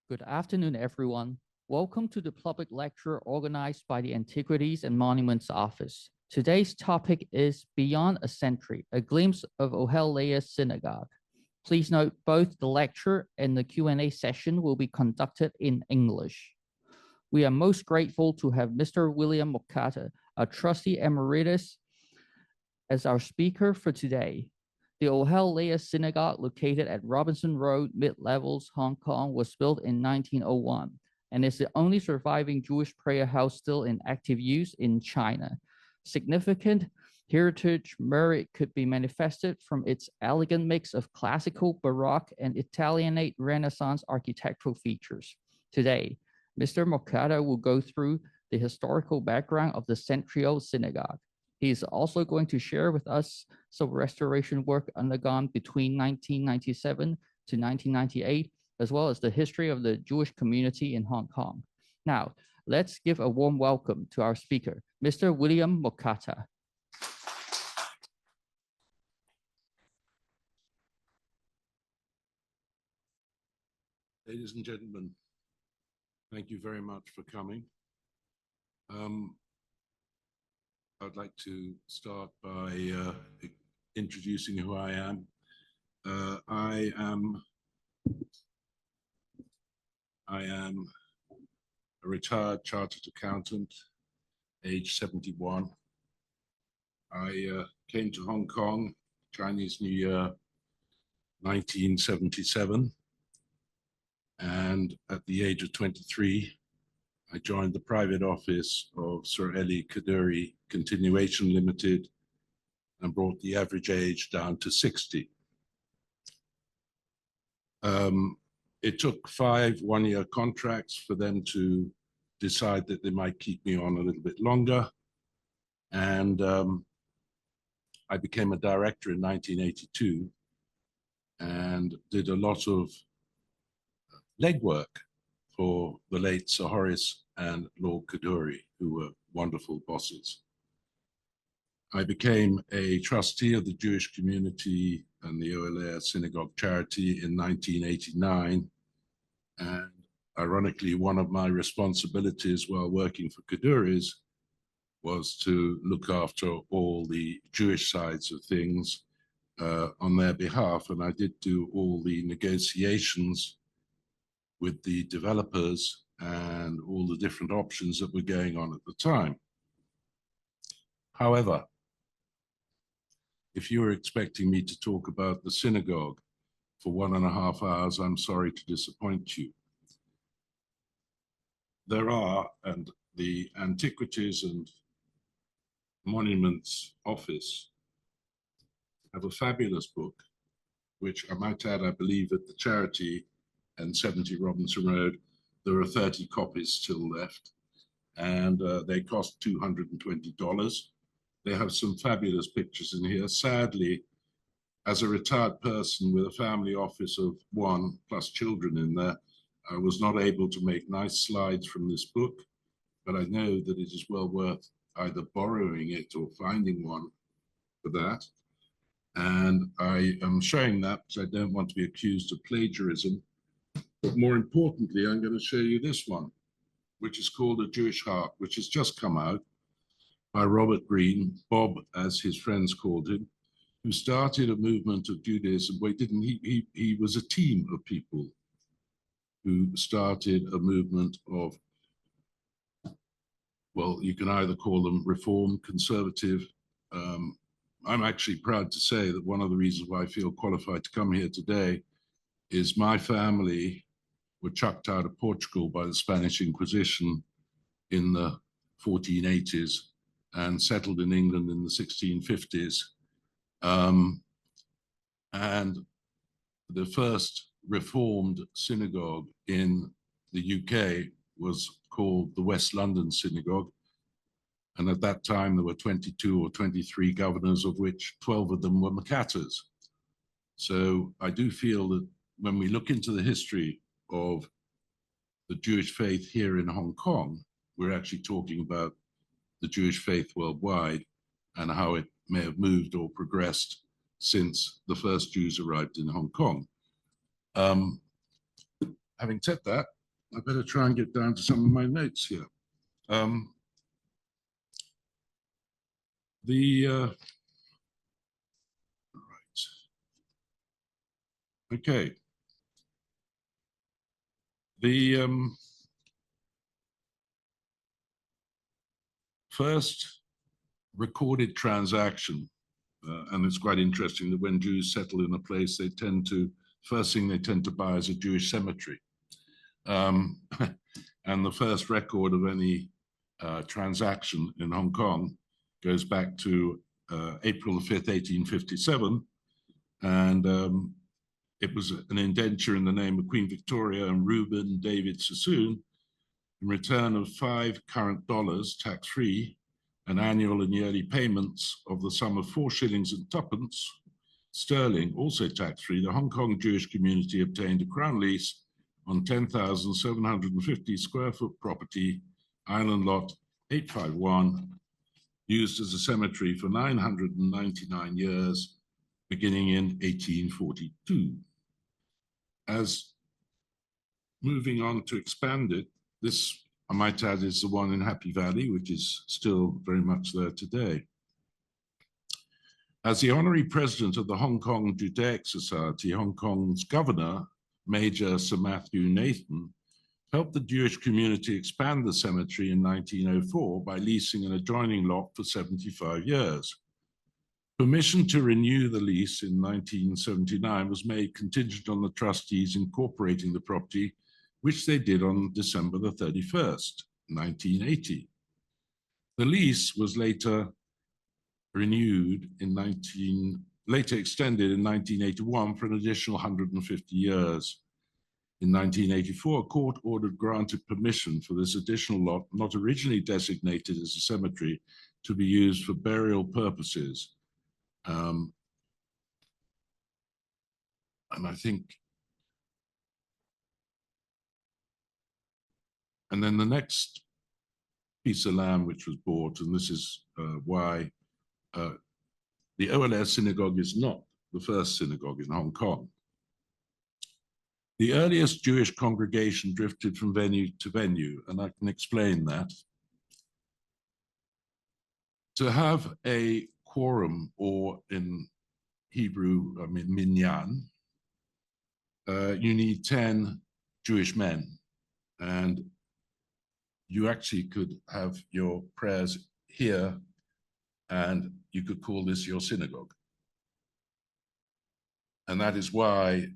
Good afternoon, everyone. Welcome to the public lecture organized by the Antiquities and Monuments Office. Today's topic is Beyond a Century, a glimpse of Ohel Leah Synagogue. Please note both the lecture and the Q&A session will be conducted in English. We are most grateful to have Mr. William Mocatta, a trustee emeritus, as our speaker for today. The Ohel Leah Synagogue, located at Robinson Road, Mid-Levels, Hong Kong, was built in 1901 and is the only surviving Jewish prayer house still in active use in China. Significant heritage merit could be manifested from its elegant mix of classical, Baroque, and Italianate Renaissance architectural features. Today, Mr. Mocatta will go through the historical background of the century-old synagogue. He is also going to share with us some restoration work undergone between 1997 to 1998, as well as the history of the Jewish community in Hong Kong. Now, let's give a warm welcome to our speaker, Mr. William Mocatta. Ladies and gentlemen, thank you very much for coming. I'd like to start by introducing who I am. I am a retired chartered accountant, age 71. I came to Hong Kong, Chinese New Year, 1977. And at the age of 23, I joined the private office of Sir Eli Kaduri Continuation Limited and brought the average age down to 60. It took 5 one-year contracts for them to decide that they might keep me on a little bit longer. And I became a director in 1982 and did a lot of legwork for the late Sir Horace and Lord Kaduri, who were wonderful bosses. I became a trustee of the Jewish community and the Ohel Leah Synagogue charity in 1989. And ironically, one of my responsibilities while working for Kaduri's was to look after all the Jewish sides of things on their behalf. And I did do all the negotiations with the developers and all the different options that were going on at the time. However, if you were expecting me to talk about the synagogue for 1.5 hours, I'm sorry to disappoint you. There are, and the Antiquities and Monuments Office have a fabulous book, which I might add, I believe at the charity and 70 Robinson Road, there are 30 copies still left, and they cost $220. They have some fabulous pictures in here. Sadly, as a retired person with a family office of 1 plus children in there, I was not able to make nice slides from this book, but I know that it is well worth either borrowing it or finding one for that. And I am showing that because I don't want to be accused of plagiarism. But more importantly, I'm going to show you this one, which is called A Jewish Heart, which has just come out by Robert Greene, Bob, as his friends called him, who started a movement of Judaism. Well, he was a team of people who started a movement of, well, you can either call them reform, conservative. I'm actually proud to say that one of the reasons why I feel qualified to come here today is my family were chucked out of Portugal by the Spanish Inquisition in the 1480s and settled in England in the 1650s. And the first reformed synagogue in the UK was called the West London Synagogue. And at that time, there were 22 or 23 governors, of which 12 of them were Mocattas. So I do feel that when we look into the history of the Jewish faith here in Hong Kong, we're actually talking about the Jewish faith worldwide and how it may have moved or progressed since the first Jews arrived in Hong Kong. Having said that, I better try and get down to some of my notes here. Right. Okay. The first recorded transaction, and it's quite interesting that when Jews settle in a place, they tend to, first thing they tend to buy is a Jewish cemetery. And the first record of any transaction in Hong Kong goes back to April 5th, 1857. And it was an indenture in the name of Queen Victoria and Reuben David Sassoon in return of 5 current dollars, tax-free, and annual and yearly payments of the sum of 4 shillings and 2pence sterling, also tax-free. The Hong Kong Jewish community obtained a crown lease on 10,750 square foot property, Island Lot 851, used as a cemetery for 999 years, beginning in 1842. As moving on to expand it, this, I might add, is the one in Happy Valley, which is still very much there today. As the honorary president of the Hong Kong Judaic Society, Hong Kong's governor, Major Sir Matthew Nathan, helped the Jewish community expand the cemetery in 1904 by leasing an adjoining lot for 75 years. Permission to renew the lease in 1979 was made contingent on the trustees incorporating the property, which they did on December the 31st, 1980. The lease was later renewed later extended in 1981 for an additional 150 years. In 1984, a court ordered granted permission for this additional lot, not originally designated as a cemetery, to be used for burial purposes. And I think, and then the next piece of land which was bought, and this is why the Ohel Leah Synagogue is not the first synagogue in Hong Kong. The earliest Jewish congregation drifted from venue to venue, and I can explain that. To have a quorum, or in Hebrew, I mean, minyan, you need 10 Jewish men, and you actually could have your prayers here, and you could call this your synagogue. And that is why,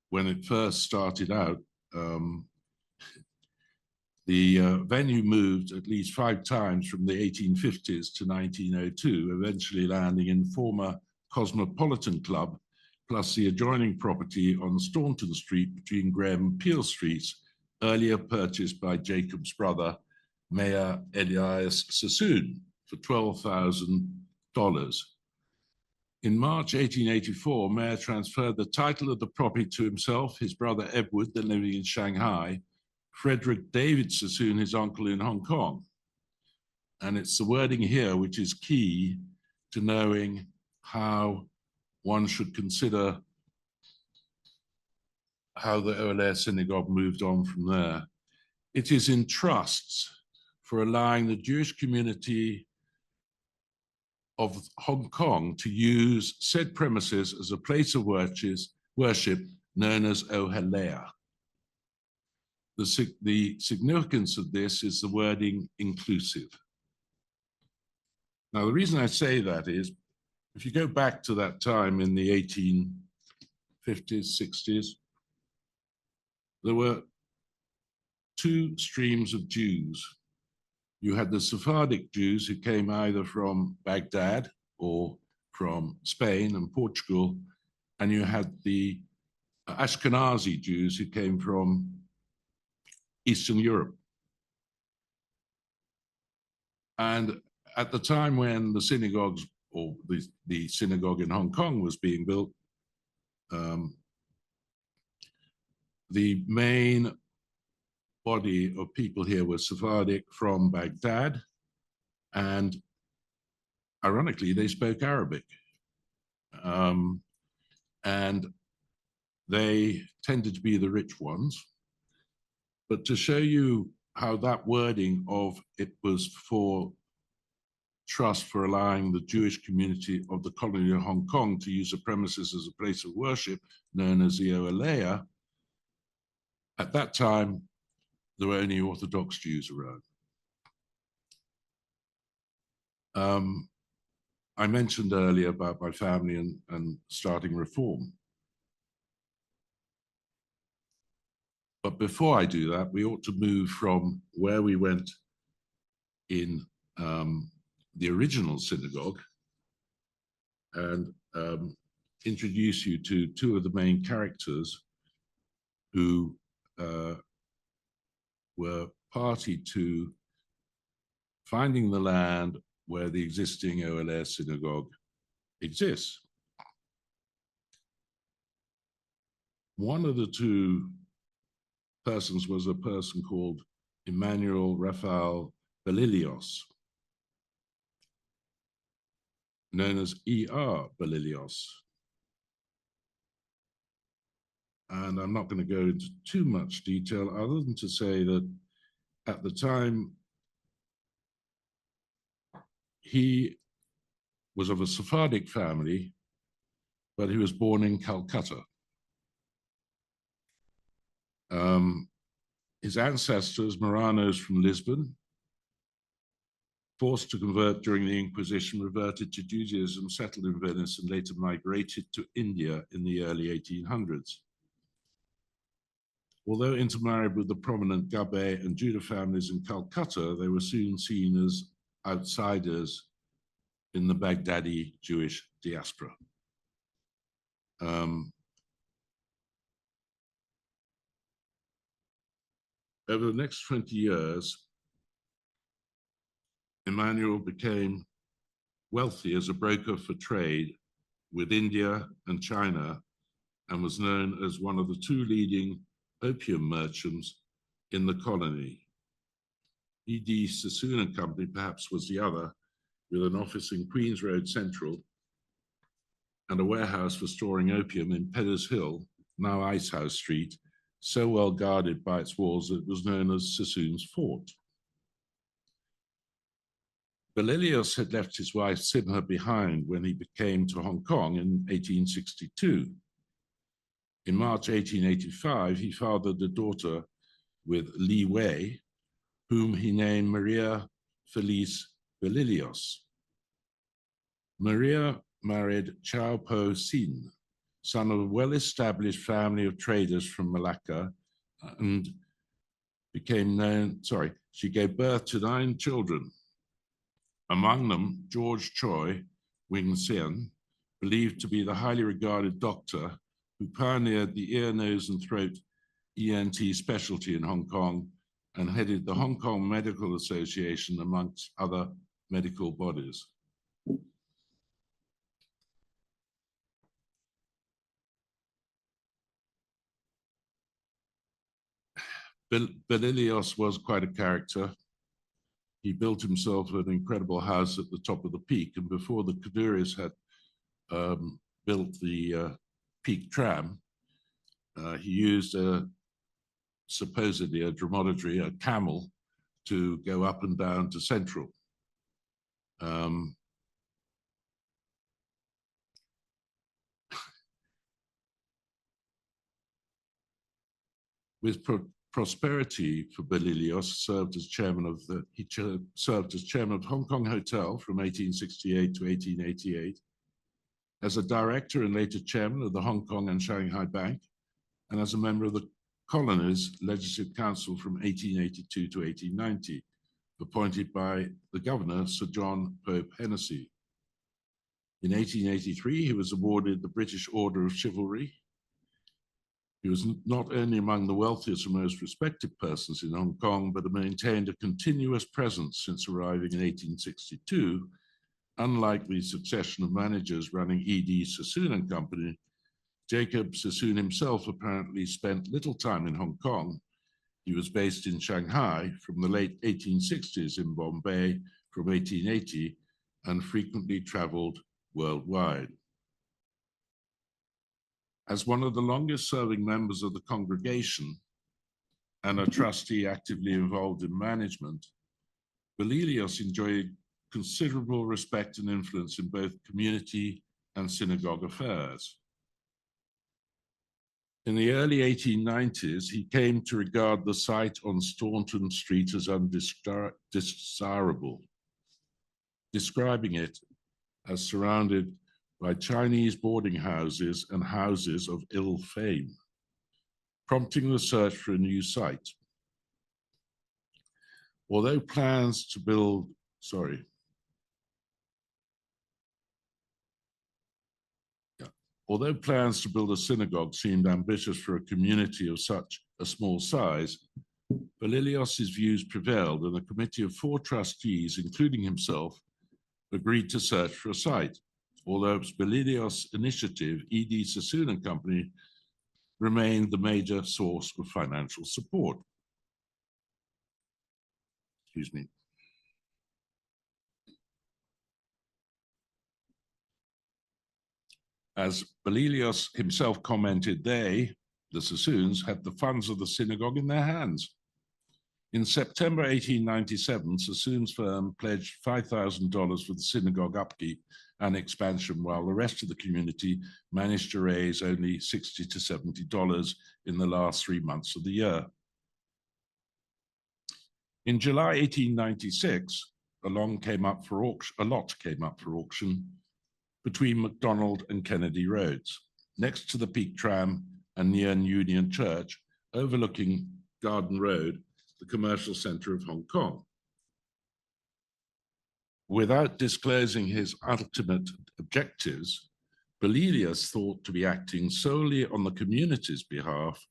when it first started out, the venue moved at least 5 times from the 1850s to 1902, eventually landing in former Cosmopolitan Club, plus the adjoining property on Staunton Street between Graham and Peel Streets, earlier purchased by Jacob's brother, Mayor Elias Sassoon, for $12,000. In March 1884, Mayor transferred the title of the property to himself, his brother Edward, then living in Shanghai, Frederick David Sassoon, his uncle in Hong Kong. And it's the wording here which is key to knowing how one should consider how the Ohel Leah Synagogue moved on from there. It is in trusts for allowing the Jewish community of Hong Kong to use said premises as a place of worship known as Ohel Leah. The significance of this is the wording inclusive. Now, the reason I say that is, if you go back to that time in the 1850s, 60s, there were 2 streams of Jews. You had the Sephardic Jews who came either from Baghdad or from Spain and Portugal, and you had the Ashkenazi Jews who came from Eastern Europe. And at the time when the synagogues, or the synagogue in Hong Kong was being built, the main body of people here was Sephardic from Baghdad, and ironically, they spoke Arabic. And they tended to be the rich ones. But to show you how that wording of it was for trust for allowing the Jewish community of the colony of Hong Kong to use the premises as a place of worship known as the Ohel Leah, at that time, there were only Orthodox Jews around. I mentioned earlier about my family and starting reform. But before I do that, we ought to move from where we went in the original synagogue and introduce you to two of the main characters who were party to finding the land where the existing Ohel Leah Synagogue exists. One of the two persons was a person called Emmanuel Raphael Belilios, known as E.R. Belilios. And I'm not going to go into too much detail other than to say that at the time, he was of a Sephardic family, but he was born in Calcutta. His ancestors, Marranos from Lisbon, forced to convert during the Inquisition, reverted to Judaism, settled in Venice, and later migrated to India in the early 1800s. Although intermarried with the prominent Gabe and Judah families in Calcutta, they were soon seen as outsiders in the Baghdadi Jewish diaspora. Over the next 20 years, Emmanuel became wealthy as a broker for trade with India and China and was known as one of the two leading opium merchants in the colony. E.D. Sassoon and Company perhaps was the other, with an office in Queens Road Central and a warehouse for storing opium in Peddars Hill, now Icehouse Street, so well guarded by its walls that it was known as Sassoon's Fort. Belilios had left his wife Simha behind when he came to Hong Kong in 1862. In March 1885, he fathered a daughter with Li Wei, whom he named Maria Felice Belilios. Maria married Chow Po Sin, son of a well-established family of traders from Malacca, and she gave birth to 9 children. Among them, George Choi Wing Sien, believed to be the highly regarded doctor who pioneered the ear, nose, and throat ENT specialty in Hong Kong and headed the Hong Kong Medical Association amongst other medical bodies. Belilios was quite a character. He built himself an incredible house at the top of the peak, and before the Kaduris had built the peak tram, he used supposedly a dromedary, a camel, to go up and down to Central. With prosperity for Belilios, served as chairman of Hong Kong Hotel from 1868 to 1888, as a director and later chairman of the Hong Kong and Shanghai Bank, and as a member of the Colonies Legislative Council from 1882 to 1890, appointed by the governor, Sir John Pope Hennessy. In 1883, he was awarded the British Order of Chivalry. He was not only among the wealthiest and most respected persons in Hong Kong, but maintained a continuous presence since arriving in 1862. Unlike the succession of managers running E.D. Sassoon and Company, Jacob Sassoon himself apparently spent little time in Hong Kong. He was based in Shanghai from the late 1860s, in Bombay from 1880, and frequently traveled worldwide. As one of the longest serving members of the congregation, and a trustee actively involved in management, Belilios enjoyed considerable respect and influence in both community and synagogue affairs. In the early 1890s, he came to regard the site on Staunton Street as undesirable, describing it as surrounded by Chinese boarding houses and houses of ill fame, prompting the search for a new site. Although plans to build, Although plans to build a synagogue seemed ambitious for a community of such a small size, Belilios's views prevailed, and a committee of 4 trustees, including himself, agreed to search for a site. Although it's Belilios' initiative, E.D. Sassoon and Company remained the major source of financial support. Excuse me. As Belilios himself commented, they, the Sassoons, had the funds of the synagogue in their hands. In September 1897, Sassoon's firm pledged $5,000 for the synagogue upkeep and expansion, while the rest of the community managed to raise only $60 to $70 in the last 3 months of the year. In July 1896, a lot came up for auction between McDonald and Kennedy Roads, next to the Peak Tram and near Union Church, overlooking Garden Road, the commercial center of Hong Kong. Without disclosing his ultimate objectives, Belilios, thought to be acting solely on the community's behalf,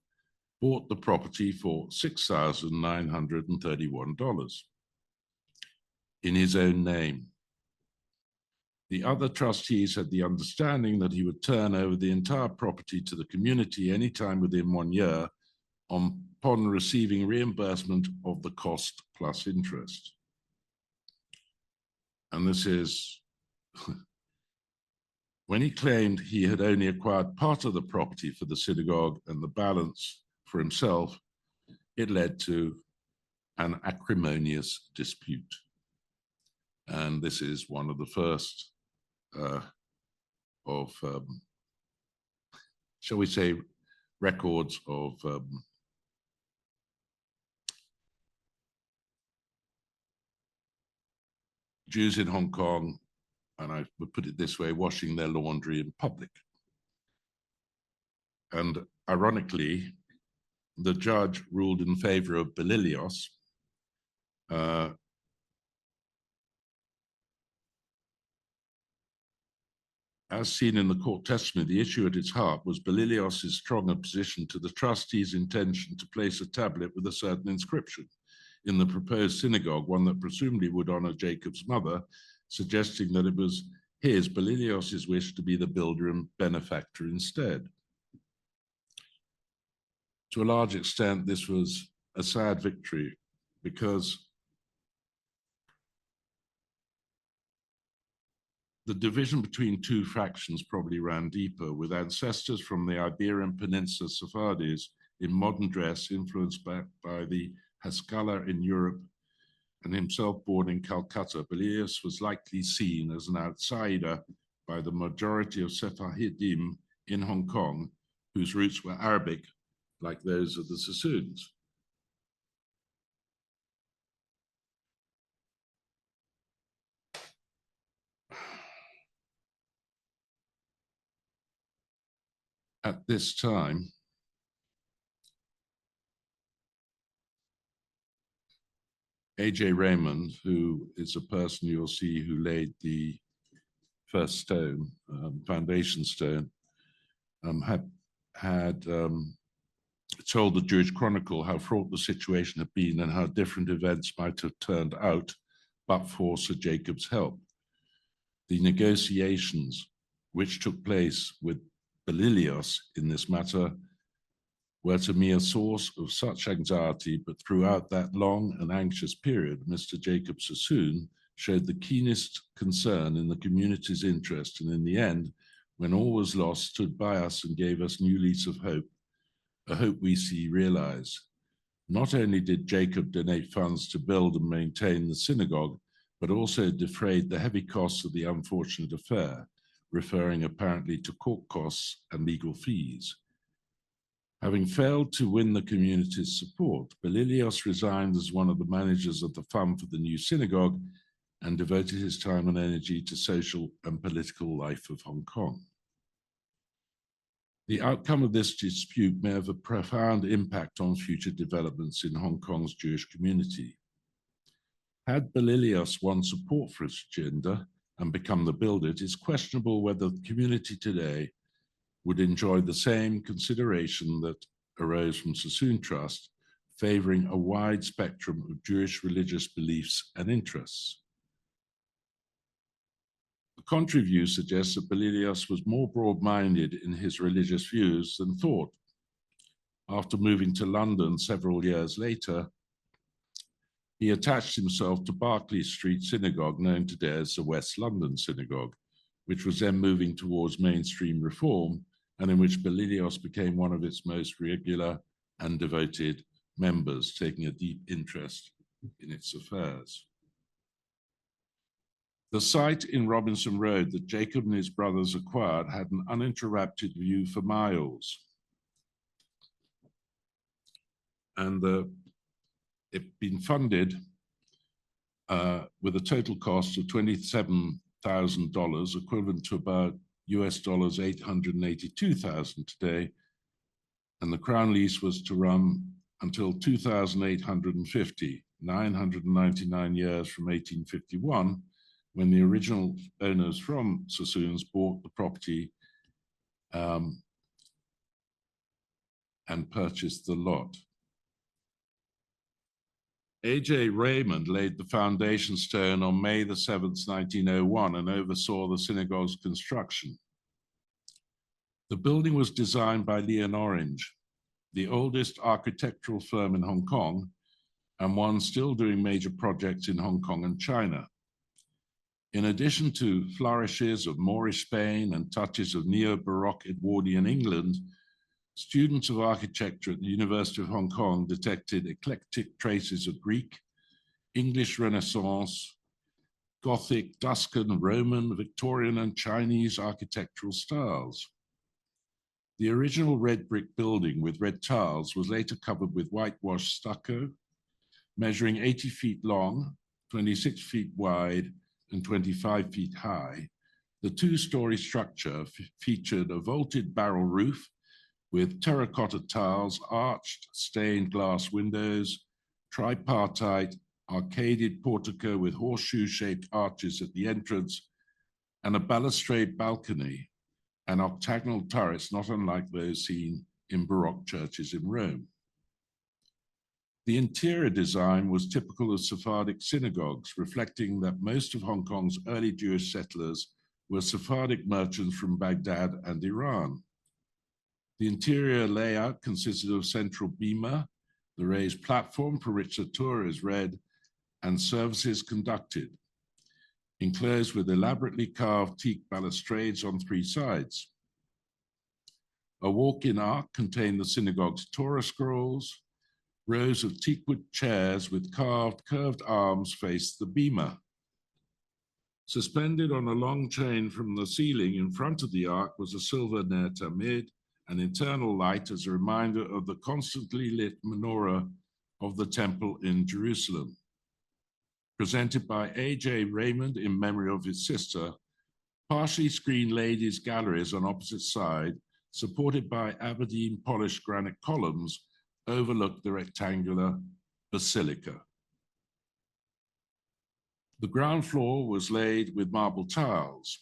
bought the property for $6,931 in his own name. The other trustees had the understanding that he would turn over the entire property to the community anytime within 1 year upon receiving reimbursement of the cost plus interest. And this is when he claimed he had only acquired part of the property for the synagogue and the balance for himself, it led to an acrimonious dispute. And this is one of the first shall we say, records of Jews in Hong Kong, and I would put it this way, washing their laundry in public. And ironically, the judge ruled in favor of Belilios, as seen in the court testimony, the issue at its heart was Belilios' strong opposition to the trustees' intention to place a tablet with a certain inscription in the proposed synagogue, one that presumably would honor Jacob's mother, suggesting that it was Belilios' wish to be the builder and benefactor instead. To a large extent, this was a sad victory because the division between 2 factions probably ran deeper, with ancestors from the Iberian Peninsula Sephardis in modern dress influenced by the Haskalah in Europe, and himself born in Calcutta. Belilios was likely seen as an outsider by the majority of Sephardim in Hong Kong, whose roots were Arabic, like those of the Sassoons. At this time, A.J. Raymond, who is a person you'll see who laid the first stone, foundation stone, had told the Jewish Chronicle how fraught the situation had been and how different events might have turned out but for Sir Jacob's help. The negotiations which took place with Belilios in this matter were to me a source of such anxiety, but throughout that long and anxious period, Mr. Jacob Sassoon showed the keenest concern in the community's interest, and in the end, when all was lost, stood by us and gave us new lease of hope, a hope we see realized. Not only did Jacob donate funds to build and maintain the synagogue, but also defrayed the heavy costs of the unfortunate affair, referring apparently to court costs and legal fees. Having failed to win the community's support, Belilios resigned as one of the managers of the fund for the new synagogue and devoted his time and energy to social and political life of Hong Kong. The outcome of this dispute may have a profound impact on future developments in Hong Kong's Jewish community. Had Belilios won support for his agenda and become the builder, it is questionable whether the community today would enjoy the same consideration that arose from Sassoon Trust, favoring a wide spectrum of Jewish religious beliefs and interests. The contrary view suggests that Belilios was more broad-minded in his religious views than thought. After moving to London several years later, he attached himself to Berkeley Street Synagogue, known today as the West London Synagogue, which was then moving towards mainstream reform, and in which Belilios became one of its most regular and devoted members, taking a deep interest in its affairs. The site in Robinson Road that Jacob and his brothers acquired had an uninterrupted view for miles. And it'd been funded with a total cost of $27,000, equivalent to about US dollars 882,000 today. And the Crown lease was to run until 2,850, 999 years from 1851, when the original owners from Sassoons bought the property and purchased the lot. A.J. Raymond laid the foundation stone on May the 7th, 1901, and oversaw the synagogue's construction. The building was designed by Leon Orange, the oldest architectural firm in Hong Kong, and one still doing major projects in Hong Kong and China. In addition to flourishes of Moorish Spain and touches of neo-Baroque Edwardian England, students of architecture at the University of Hong Kong detected eclectic traces of Greek, English Renaissance, Gothic, Tuscan, Roman, Victorian, and Chinese architectural styles. The original red brick building with red tiles was later covered with whitewashed stucco, measuring 80 feet long, 26 feet wide, and 25 feet high. The two-story structure featured a vaulted barrel roof with terracotta tiles, arched stained glass windows, tripartite, arcaded portico with horseshoe-shaped arches at the entrance, and a balustrade balcony and octagonal turrets not unlike those seen in Baroque churches in Rome. The interior design was typical of Sephardic synagogues, reflecting that most of Hong Kong's early Jewish settlers were Sephardic merchants from Baghdad and Iran. The interior layout consisted of central bema, the raised platform for which the Torah is read, and services conducted, enclosed with elaborately carved teak balustrades on three sides. A walk-in ark contained the synagogue's Torah scrolls. Rows of teakwood chairs with carved, curved arms faced the bema. Suspended on a long chain from the ceiling in front of the ark was a silver ner tamid, an internal light as a reminder of the constantly lit menorah of the temple in Jerusalem. Presented by A.J. Raymond in memory of his sister, partially screened ladies' galleries on opposite side, supported by Aberdeen polished granite columns, overlooked the rectangular basilica. The ground floor was laid with marble tiles.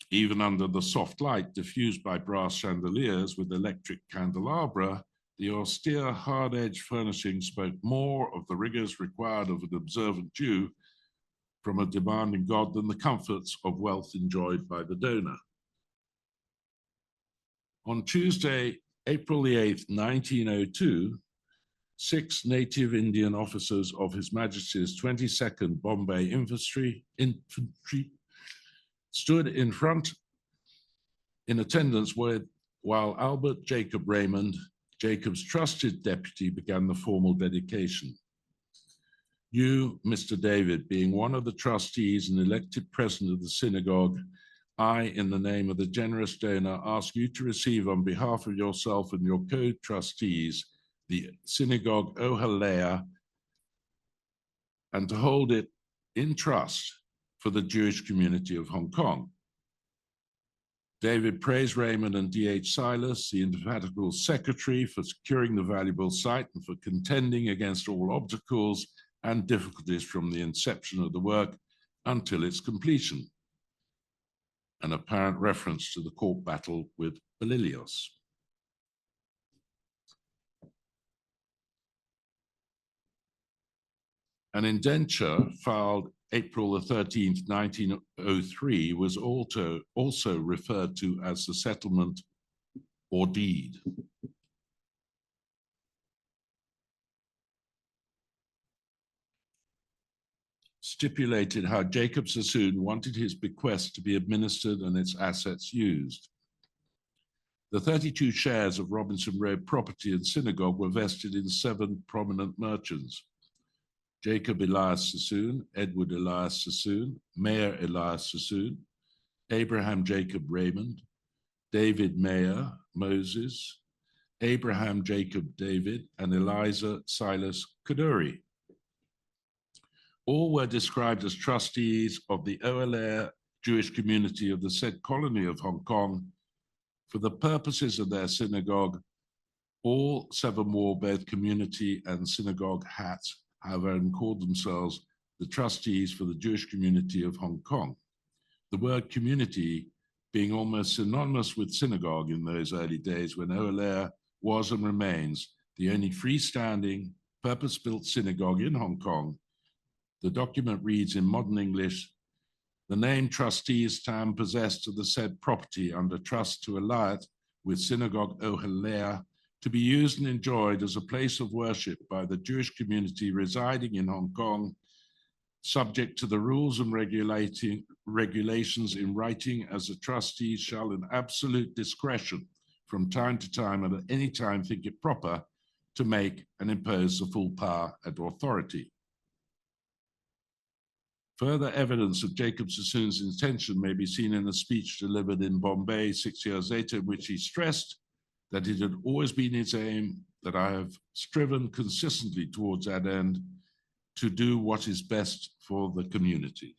Even under the soft light diffused by brass chandeliers with electric candelabra, the austere, hard-edged furnishing spoke more of the rigors required of an observant Jew from a demanding God than the comforts of wealth enjoyed by the donor. On Tuesday, April the 8th, 1902, 6 native Indian officers of His Majesty's 22nd Bombay Infantry stood in front in attendance while Albert Jacob Raymond, Jacob's trusted deputy began the formal dedication. You, Mr. David, being one of the trustees and elected president of the synagogue, I, in the name of the generous donor, ask you to receive on behalf of yourself and your co-trustees the synagogue Ohel Leah and to hold it in trust for the Jewish community of Hong Kong. David praised Raymond and D.H. Silas, the indefatigable secretary, for securing the valuable site and for contending against all obstacles and difficulties from the inception of the work until its completion. An apparent reference to the court battle with Belilios. An indenture filed April the 13th, 1903 was also referred to as the settlement or deed. Stipulated how Jacob Sassoon wanted his bequest to be administered and its assets used. The 32 shares of Robinson Road property and synagogue were vested in 7 prominent merchants: Jacob Elias Sassoon, Edward Elias Sassoon, Mayer Elias Sassoon, Abraham Jacob Raymond, David Mayer Moses, Abraham Jacob David, and Eliza Silas Kaduri. All were described as trustees of the Ohel Leah Jewish community of the said colony of Hong Kong. For the purposes of their synagogue, all 7 wore both community and synagogue hats, however, and called themselves the trustees for the Jewish community of Hong Kong. The word community being almost synonymous with synagogue in those early days when Ohel Leah was and remains the only freestanding, purpose-built synagogue in Hong Kong. The document reads in modern English, the name trustees Tam possessed of the said property under trust to ally it with synagogue Ohel Leah to be used and enjoyed as a place of worship by the Jewish community residing in Hong Kong, subject to the rules and regulations in writing as the trustees shall in absolute discretion from time to time and at any time think it proper to make and impose the full power and authority. Further evidence of Jacob Sassoon's intention may be seen in a speech delivered in Bombay 6 years later, in which he stressed that it had always been his aim that I have striven consistently towards that end to do what is best for the community.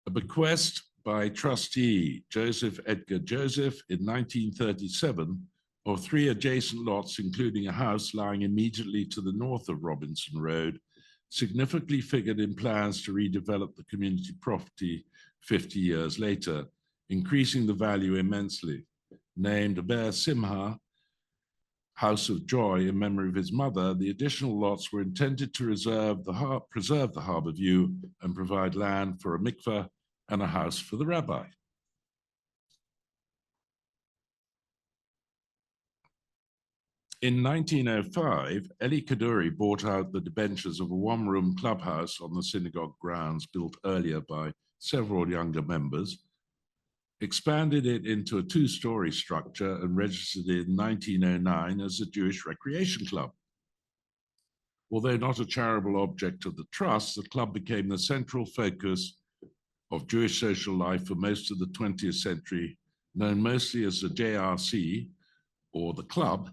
A bequest by trustee Joseph Edgar Joseph in 1937 of 3 adjacent lots, including a house lying immediately to the north of Robinson Road, significantly figured in plans to redevelop the community property 50 years later, increasing the value immensely. Named Bear Simha, House of Joy, in memory of his mother, the additional lots were intended to preserve the harbour view and provide land for a mikveh and a house for the rabbi. In 1905, Eli Kaduri bought out the debentures of a 1-room clubhouse on the synagogue grounds built earlier by several younger members, expanded it into a 2-story structure and registered it in 1909 as a Jewish Recreation Club. Although not a charitable object of the trust, the club became the central focus of Jewish social life for most of the 20th century, known mostly as the JRC, or the club.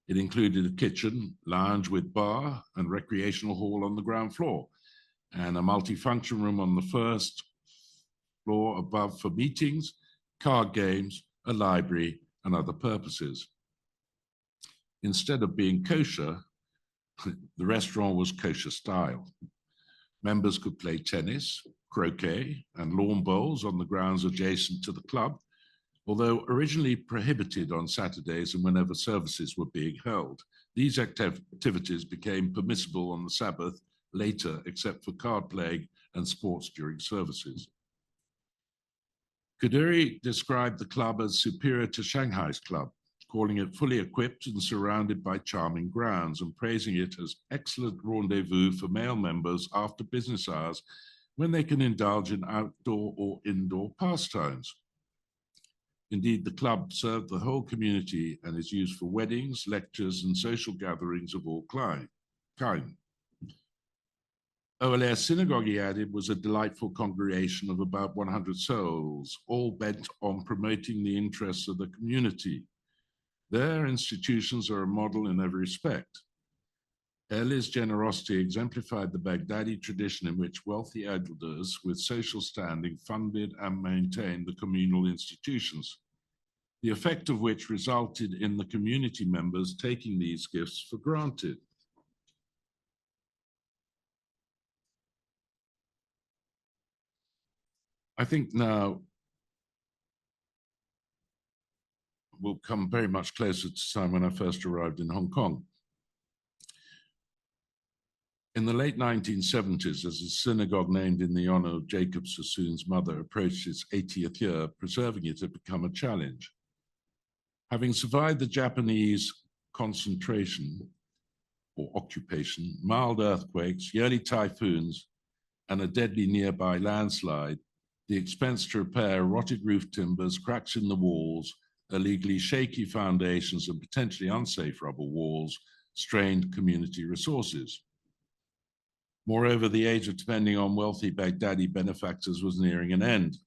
It included a kitchen, lounge with bar, and recreational hall on the ground floor, and a multifunction room on the 1st floor above for meetings, card games, a library, and other purposes. Instead of being kosher, the restaurant was kosher style. Members could play tennis, croquet, and lawn bowls on the grounds adjacent to the club, although originally prohibited on Saturdays and whenever services were being held. These activities became permissible on the Sabbath later, except for card playing and sports during services. Kaduri described the club as superior to Shanghai's club, calling it fully equipped and surrounded by charming grounds, and praising it as excellent rendezvous for male members after business hours when they can indulge in outdoor or indoor pastimes. Indeed, the club served the whole community and is used for weddings, lectures, and social gatherings of all kind. Ohel Leah Synagogue, he added, was a delightful congregation of about 100 souls, all bent on promoting the interests of the community. Their institutions are a model in every respect. Ehli's generosity exemplified the Baghdadi tradition in which wealthy elders with social standing funded and maintained the communal institutions, the effect of which resulted in the community members taking these gifts for granted. I think now we'll come very much closer to the time when I first arrived in Hong Kong. In the late 1970s, as a synagogue named in the honor of Jacob Sassoon's mother approached its 80th year, preserving it had become a challenge. Having survived the Japanese concentration or occupation, mild earthquakes, yearly typhoons, and a deadly nearby landslide, the expense to repair rotted roof timbers, cracks in the walls, illegally shaky foundations, and potentially unsafe rubber walls strained community resources. Moreover, the age of depending on wealthy Baghdadi benefactors was nearing an end.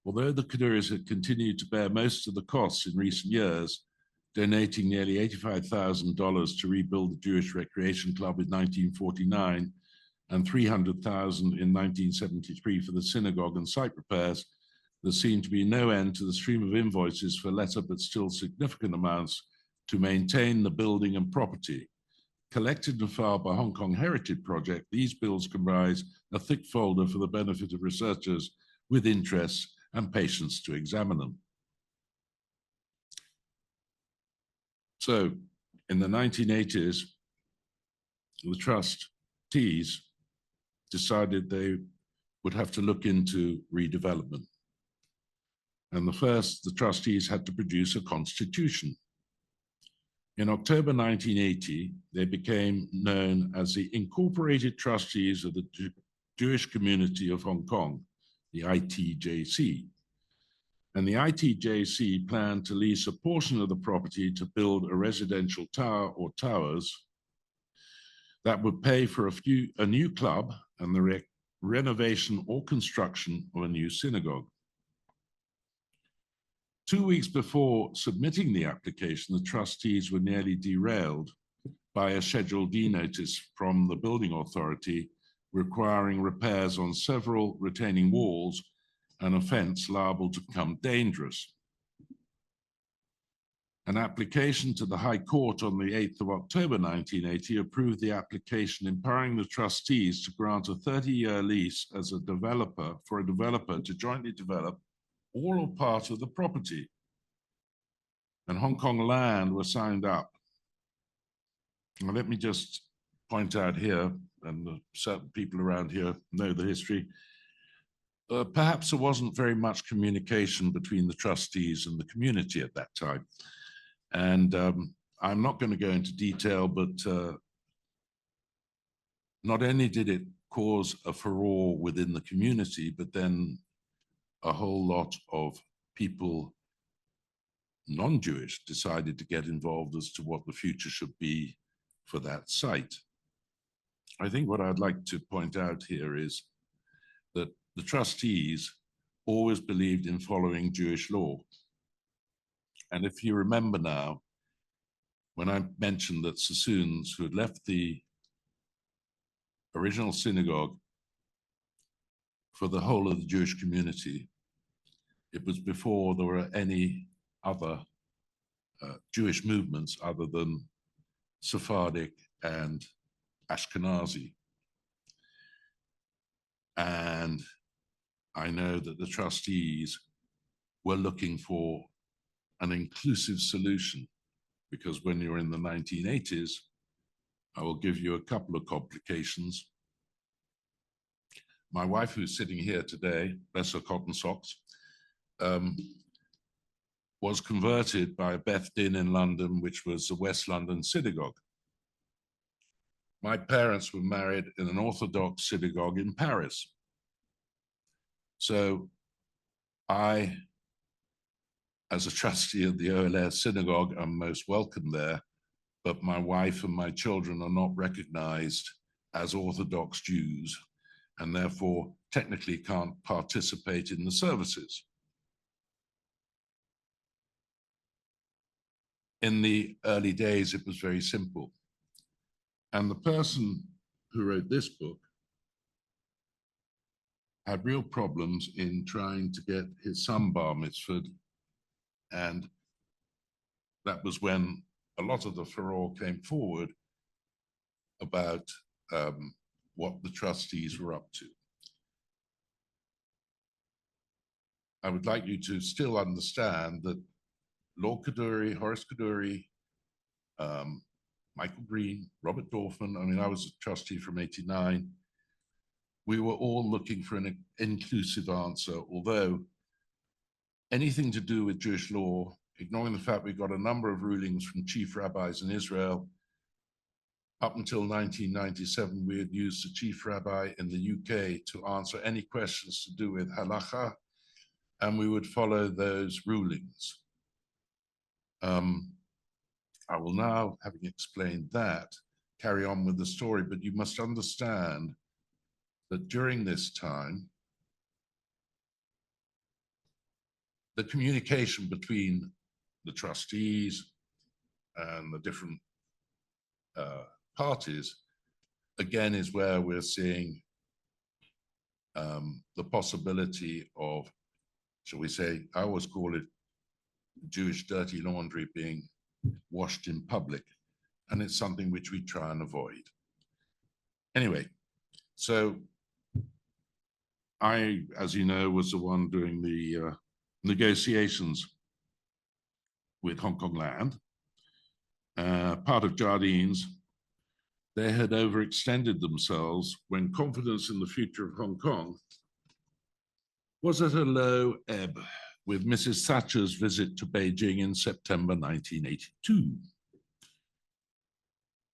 Although the Qaduris had continued to bear most of the costs in recent years, donating nearly $85,000 to rebuild the Jewish Recreation Club in 1949 and $300,000 in 1973 for the synagogue and site repairs, there seemed to be no end to the stream of invoices for lesser but still significant amounts to maintain the building and property. Collected and filed by Hong Kong Heritage Project, these bills comprise a thick folder for the benefit of researchers with interests and patience to examine them. So, in the 1980s, the trustees decided they would have to look into redevelopment. And the trustees had to produce a constitution. In October 1980, they became known as the Incorporated Trustees of the Jewish Community of Hong Kong, the ITJC. And the ITJC planned to lease a portion of the property to build a residential tower or towers that would pay for a new club and the renovation or construction of a new synagogue. 2 weeks before submitting the application, the trustees were nearly derailed by a Schedule D notice from the building authority requiring repairs on several retaining walls and a fence liable to become dangerous. An application to the High Court on the 8th of October 1980 approved the application empowering the trustees to grant a 30-year lease as a developer for a developer to jointly develop all or part of the property. And Hong Kong Land were signed up. Now, let me just point out here, and certain people around here know the history, perhaps there wasn't very much communication between the trustees and the community at that time. And I'm not going to go into detail, but not only did it cause a furore within the community, but then a whole lot of people, non-Jewish, decided to get involved as to what the future should be for that site. I think what I'd like to point out here is that the trustees always believed in following Jewish law. And if you remember now, when I mentioned that Sassoons, who had left the original synagogue for the whole of the Jewish community, it was before there were any other Jewish movements other than Sephardic and Ashkenazi. And I know that the trustees were looking for an inclusive solution, because when you're in the 1980s, I will give you a couple of complications. My wife, who's sitting here today, bless her cotton socks, was converted by Beth Din in London, which was the West London Synagogue. My parents were married in an Orthodox synagogue in Paris. So I as a trustee of the Ohel Leah Synagogue, I'm most welcome there, but my wife and my children are not recognized as Orthodox Jews and therefore technically can't participate in the services. In the early days, it was very simple. And the person who wrote this book had real problems in trying to get his son bar mitzvahed. And that was when a lot of the furore came forward about what the trustees were up to. I would like you to still understand that Lord Kaduri, Horace Kaduri, Michael Green, Robert Dorfman, I mean, I was a trustee from '89. We were all looking for an inclusive answer, although anything to do with Jewish law, ignoring the fact we got a number of rulings from chief rabbis in Israel. Up until 1997, we had used the chief rabbi in the UK to answer any questions to do with halacha, and we would follow those rulings. I will now, having explained that, carry on with the story, but you must understand that during this time, the communication between the trustees and the different parties, again, is where we're seeing the possibility of, shall we say, I always call it Jewish dirty laundry being washed in public, and it's something which we try and avoid. Anyway, so I, as you know, was the one doing the negotiations with Hong Kong Land. Part of Jardines, they had overextended themselves when confidence in the future of Hong Kong was at a low ebb with Mrs. Thatcher's visit to Beijing in September 1982.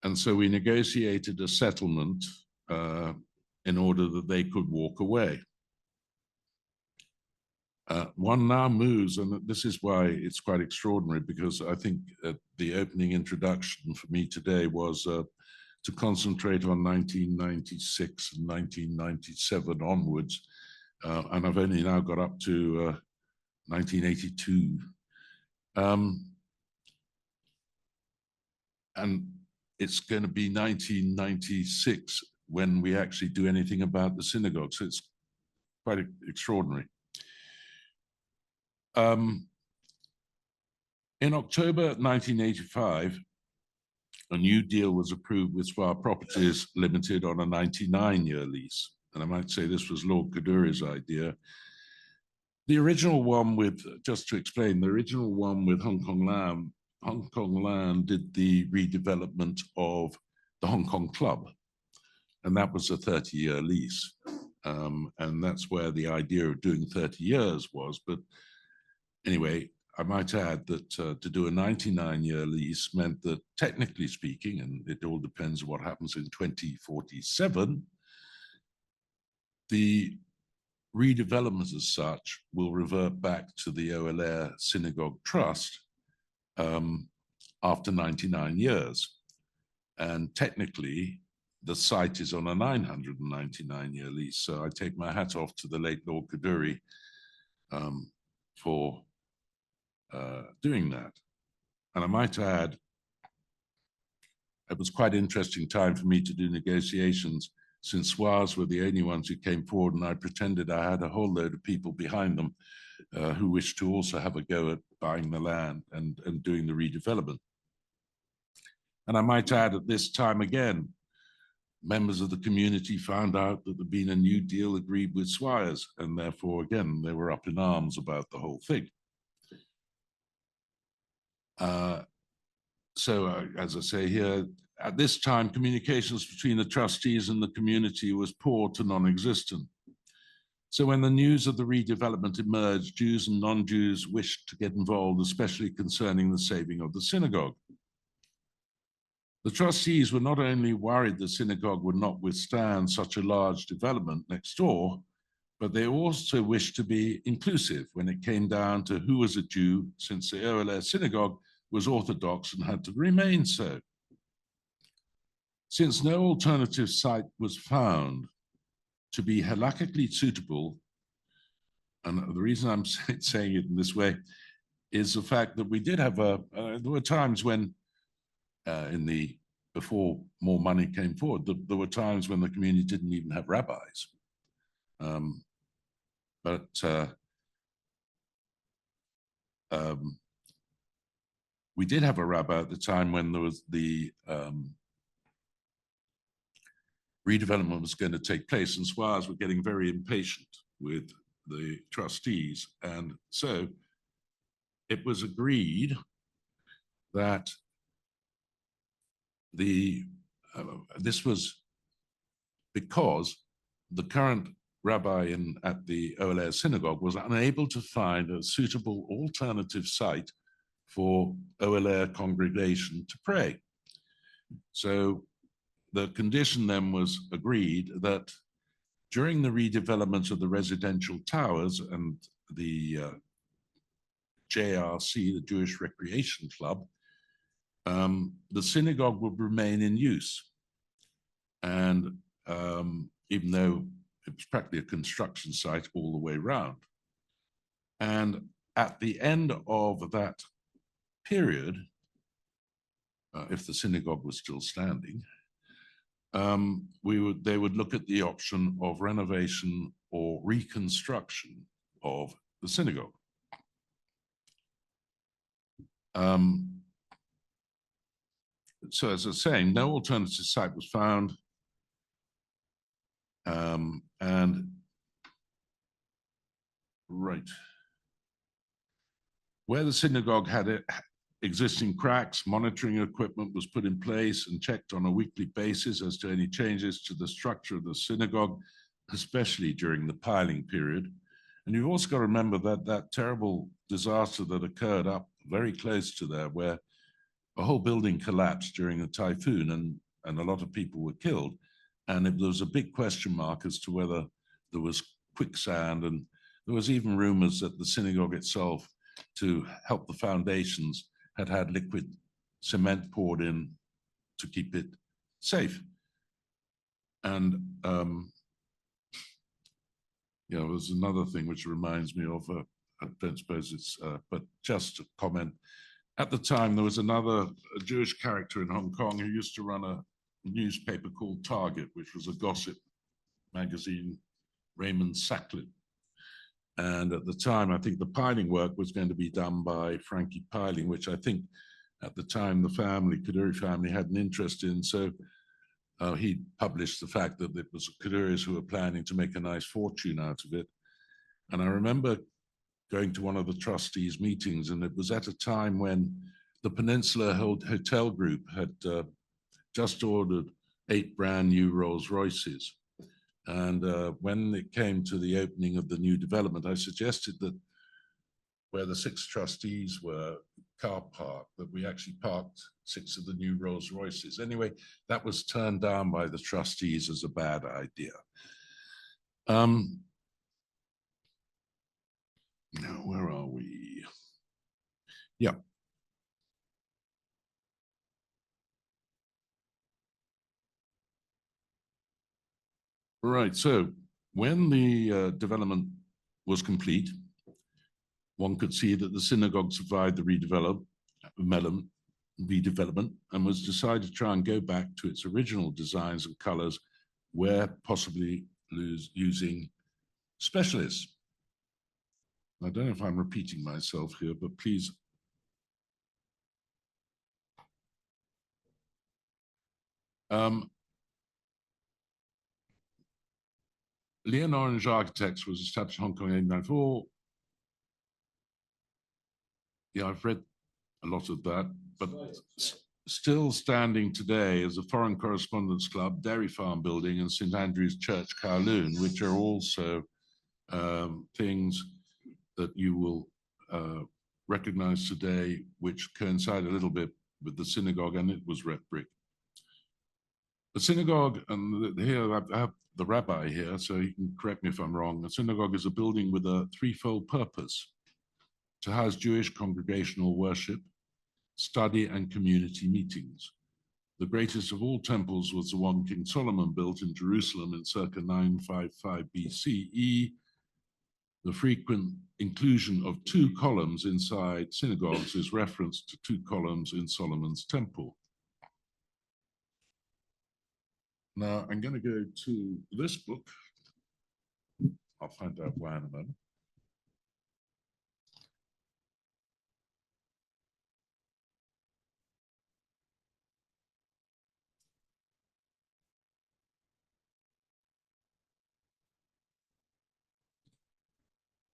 And so we negotiated a settlement in order that they could walk away. One now moves, and this is why it's quite extraordinary, because I think the opening introduction for me today was to concentrate on 1996 and 1997 onwards, and I've only now got up to 1982. And it's going to be 1996 when we actually do anything about the synagogue, so it's quite extraordinary. In October 1985, a new deal was approved with Swire Properties Limited on a 99-year lease. And I might say this was Lord Kaduri's idea. The original one with, just to explain, the original one with Hong Kong Land did the redevelopment of the Hong Kong Club. And that was a 30-year lease. And that's where the idea of doing 30 years was. But anyway, I might add that to do a 99-year lease meant that, technically speaking, and it all depends on what happens in 2047, the redevelopment as such will revert back to the Ohel Leah Synagogue Trust after 99 years. And technically, the site is on a 999-year lease. So I take my hat off to the late Lord Kaduri for doing that. And I might add, it was quite an interesting time for me to do negotiations, since Swires were the only ones who came forward, and I pretended I had a whole load of people behind them who wished to also have a go at buying the land and doing the redevelopment. And I might add, at this time again, members of the community found out that there'd been a new deal agreed with Swires, and therefore, again, they were up in arms about the whole thing. So, as I say here, at this time, communications between the trustees and the community was poor to non-existent. So when the news of the redevelopment emerged, Jews and non-Jews wished to get involved, especially concerning the saving of the synagogue. The trustees were not only worried the synagogue would not withstand such a large development next door, but they also wished to be inclusive when it came down to who was a Jew, since the Ohel Leah Synagogue was Orthodox and had to remain so. Since no alternative site was found to be halakhically suitable, and the reason I'm saying it in this way is the fact that we did have there were times when before more money came forward, there were times when the community didn't even have rabbis. We did have a rabbi at the time when there was the redevelopment was going to take place, and squires were getting very impatient with the trustees. And so it was agreed that this was because the current rabbi at the Ohel Leah Synagogue was unable to find a suitable alternative site for Ohel Leah congregation to pray. So the condition then was agreed that during the redevelopment of the residential towers and the JRC, the Jewish Recreation Club, the synagogue would remain in use. And even though it was practically a construction site all the way around. And at the end of that period, if the synagogue was still standing, they would look at the option of renovation or reconstruction of the synagogue. So as I was saying, no alternative site was found. Where the synagogue had existing cracks, monitoring equipment was put in place and checked on a weekly basis as to any changes to the structure of the synagogue, especially during the piling period. And you've also got to remember that that terrible disaster that occurred up very close to there, where a whole building collapsed during a typhoon and a lot of people were killed. And there was a big question mark as to whether there was quicksand, and there was even rumors that the synagogue itself, to help the foundations, had liquid cement poured in to keep it safe. And there's another thing which reminds me of, I don't suppose it's, but just a comment. At the time, there was another Jewish character in Hong Kong who used to run a newspaper called Target, which was a gossip magazine, Raymond Sacklin. And at the time, I think the piling work was going to be done by Frankie Piling, which I think at the time the Kaduri family had an interest in. So he published the fact that it was the Kaduris who were planning to make a nice fortune out of it. And I remember going to one of the trustees' meetings, and it was at a time when the Peninsula Hotel Group had just ordered 8 brand new Rolls Royces. And when it came to the opening of the new development, I suggested that where the 6 trustees were car parked, that we actually parked 6 of the new Rolls Royces. Anyway, that was turned down by the trustees as a bad idea. Now, where are we? Yeah. Right, so when the development was complete, one could see that the synagogue survived the redevelopment and was decided to try and go back to its original designs and colors, where possibly using specialists. I don't know if I'm repeating myself here, but please. Leah Orange Architects was established in Hong Kong in 1894. Yeah, I've read a lot of that, but still standing today is a Foreign Correspondence Club, Dairy Farm Building, and St. Andrew's Church, Kowloon, which are also things that you will recognize today, which coincide a little bit with the synagogue, and it was red brick. The synagogue, and here I have the rabbi here, so he can correct me if I'm wrong. The synagogue is a building with a threefold purpose: to house Jewish congregational worship, study, and community meetings. The greatest of all temples was the one King Solomon built in Jerusalem in circa 955 BCE. The frequent inclusion of two columns inside synagogues is reference to two columns in Solomon's temple. Now I'm going to go to this book. I'll find out why in a moment.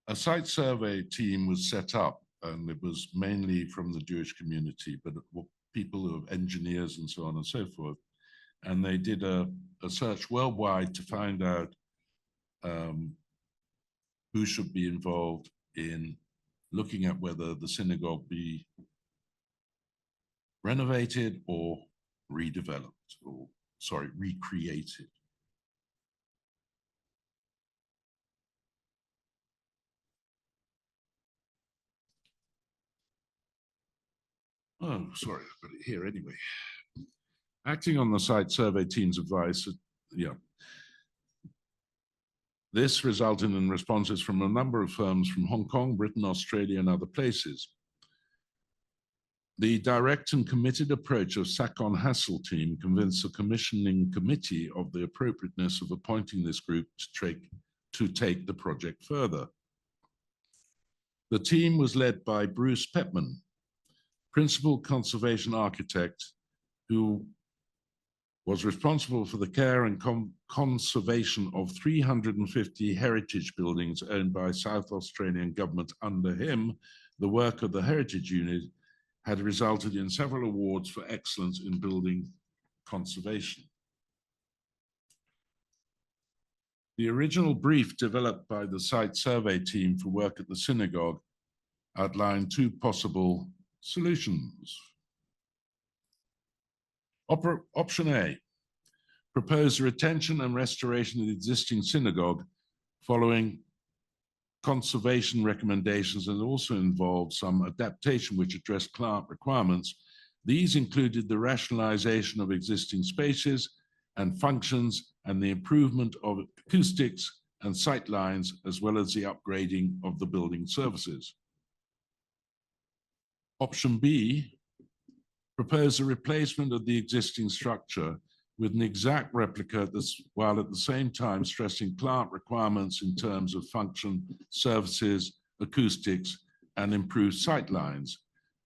A site survey team was set up, and it was mainly from the Jewish community, but people of engineers and so on and so forth. And they did a search worldwide to find out who should be involved in looking at whether the synagogue be renovated or redeveloped, or sorry, recreated. Oh, sorry, I've got it here anyway. Acting on the site survey team's advice, this resulted in responses from a number of firms from Hong Kong, Britain, Australia, and other places. The direct and committed approach of Sakon Hassel team convinced the commissioning committee of the appropriateness of appointing this group to take the project further. The team was led by Bruce Pepman, principal conservation architect, who was responsible for the care and conservation of 350 heritage buildings owned by South Australian government. Under him, the work of the Heritage Unit had resulted in several awards for excellence in building conservation. The original brief developed by the site survey team for work at the synagogue outlined two possible solutions. Option A, propose the retention and restoration of the existing synagogue following conservation recommendations, and also involved some adaptation which addressed client requirements. These included the rationalization of existing spaces and functions and the improvement of acoustics and sight lines, as well as the upgrading of the building services. Option B, propose a replacement of the existing structure with an exact replica, while at the same time stressing client requirements in terms of function, services, acoustics, and improved sight lines.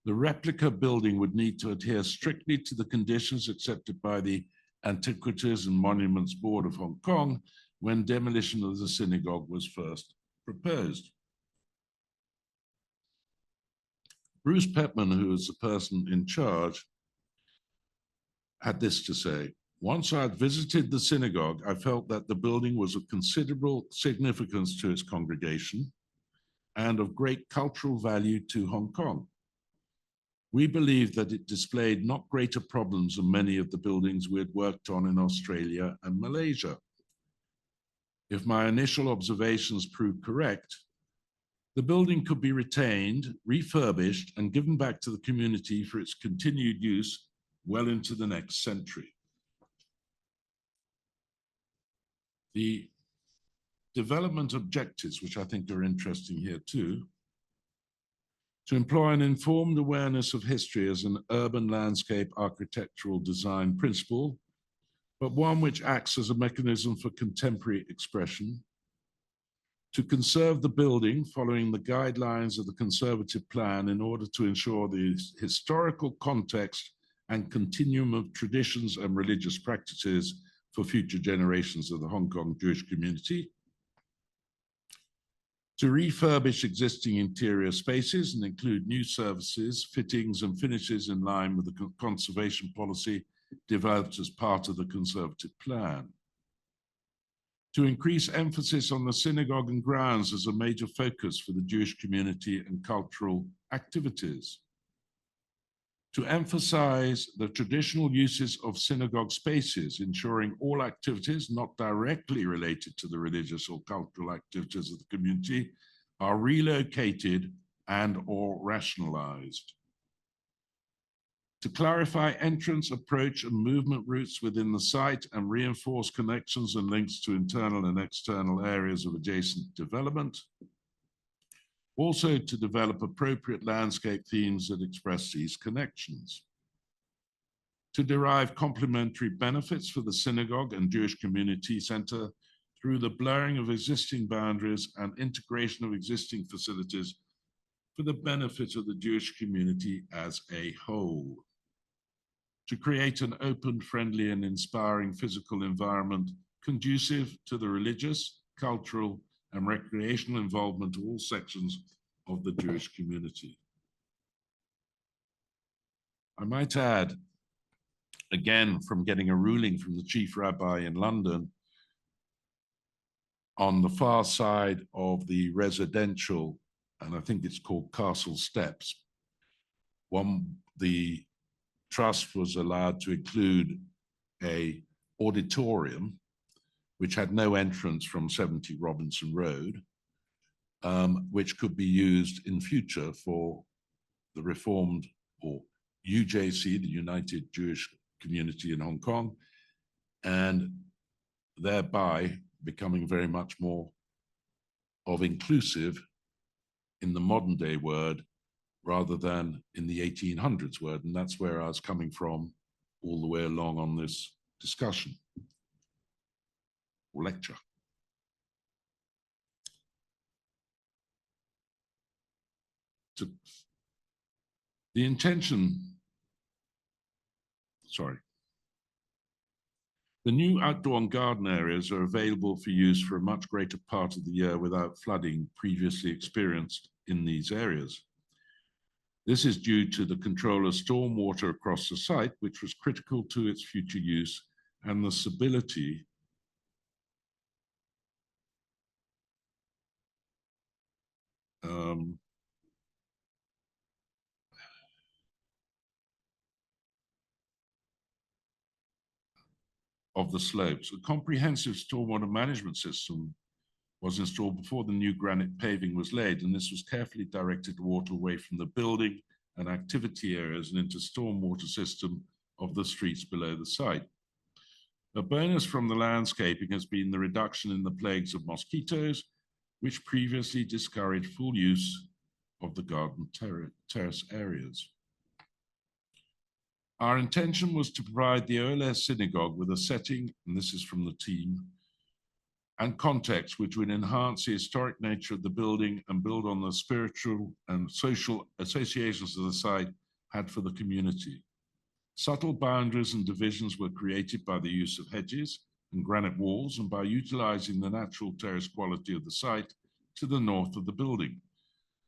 The replica building would need to adhere strictly to the conditions accepted by the Antiquities and Monuments Board of Hong Kong when demolition of the synagogue was first proposed. Bruce Pepman, who was the person in charge, had this to say: once I had visited the synagogue, I felt that the building was of considerable significance to its congregation and of great cultural value to Hong Kong. We believed that it displayed not greater problems than many of the buildings we had worked on in Australia and Malaysia. If my initial observations proved correct, the building could be retained, refurbished, and given back to the community for its continued use well into the next century. The development objectives, which I think are interesting here too, to employ an informed awareness of history as an urban landscape architectural design principle, but one which acts as a mechanism for contemporary expression, to conserve the building following the guidelines of the conservative plan in order to ensure the historical context and continuum of traditions and religious practices for future generations of the Hong Kong Jewish community, to refurbish existing interior spaces and include new services, fittings, and finishes in line with the conservation policy developed as part of the conservative plan, to increase emphasis on the synagogue and grounds as a major focus for the Jewish community and cultural activities, to emphasize the traditional uses of synagogue spaces, ensuring all activities not directly related to the religious or cultural activities of the community are relocated and or rationalized. To clarify entrance, approach, and movement routes within the site and reinforce connections and links to internal and external areas of adjacent development. Also to develop appropriate landscape themes that express these connections. To derive complementary benefits for the synagogue and Jewish community center through the blurring of existing boundaries and integration of existing facilities for the benefit of the Jewish community as a whole. To create an open, friendly, and inspiring physical environment conducive to the religious, cultural, and recreational involvement of all sections of the Jewish community. I might add, again, from getting a ruling from the chief rabbi in London, on the far side of the residential, and I think it's called Castle Steps, the trust was allowed to include an auditorium which had no entrance from 70 Robinson Road, which could be used in future for the Reformed or UJC, the United Jewish Community in Hong Kong, and thereby becoming very much more of inclusive in the modern day word rather than in the 1800s word. And that's where I was coming from all the way along on this discussion or lecture. The intention, the new outdoor and garden areas are available for use for a much greater part of the year without flooding previously experienced in these areas. This is due to the control of stormwater across the site, which was critical to its future use, and the stability of the slopes. A comprehensive stormwater management system was installed before the new granite paving was laid, and this was carefully directed water away from the building and activity areas and into stormwater system of the streets below the site. A bonus from the landscaping has been the reduction in the plagues of mosquitoes, which previously discouraged full use of the garden terrace areas. Our intention was to provide the Ohel Leah Synagogue with a setting, and this is from the team, and context which would enhance the historic nature of the building and build on the spiritual and social associations of the site had for the community. Subtle boundaries and divisions were created by the use of hedges and granite walls and by utilizing the natural terrace quality of the site to the north of the building.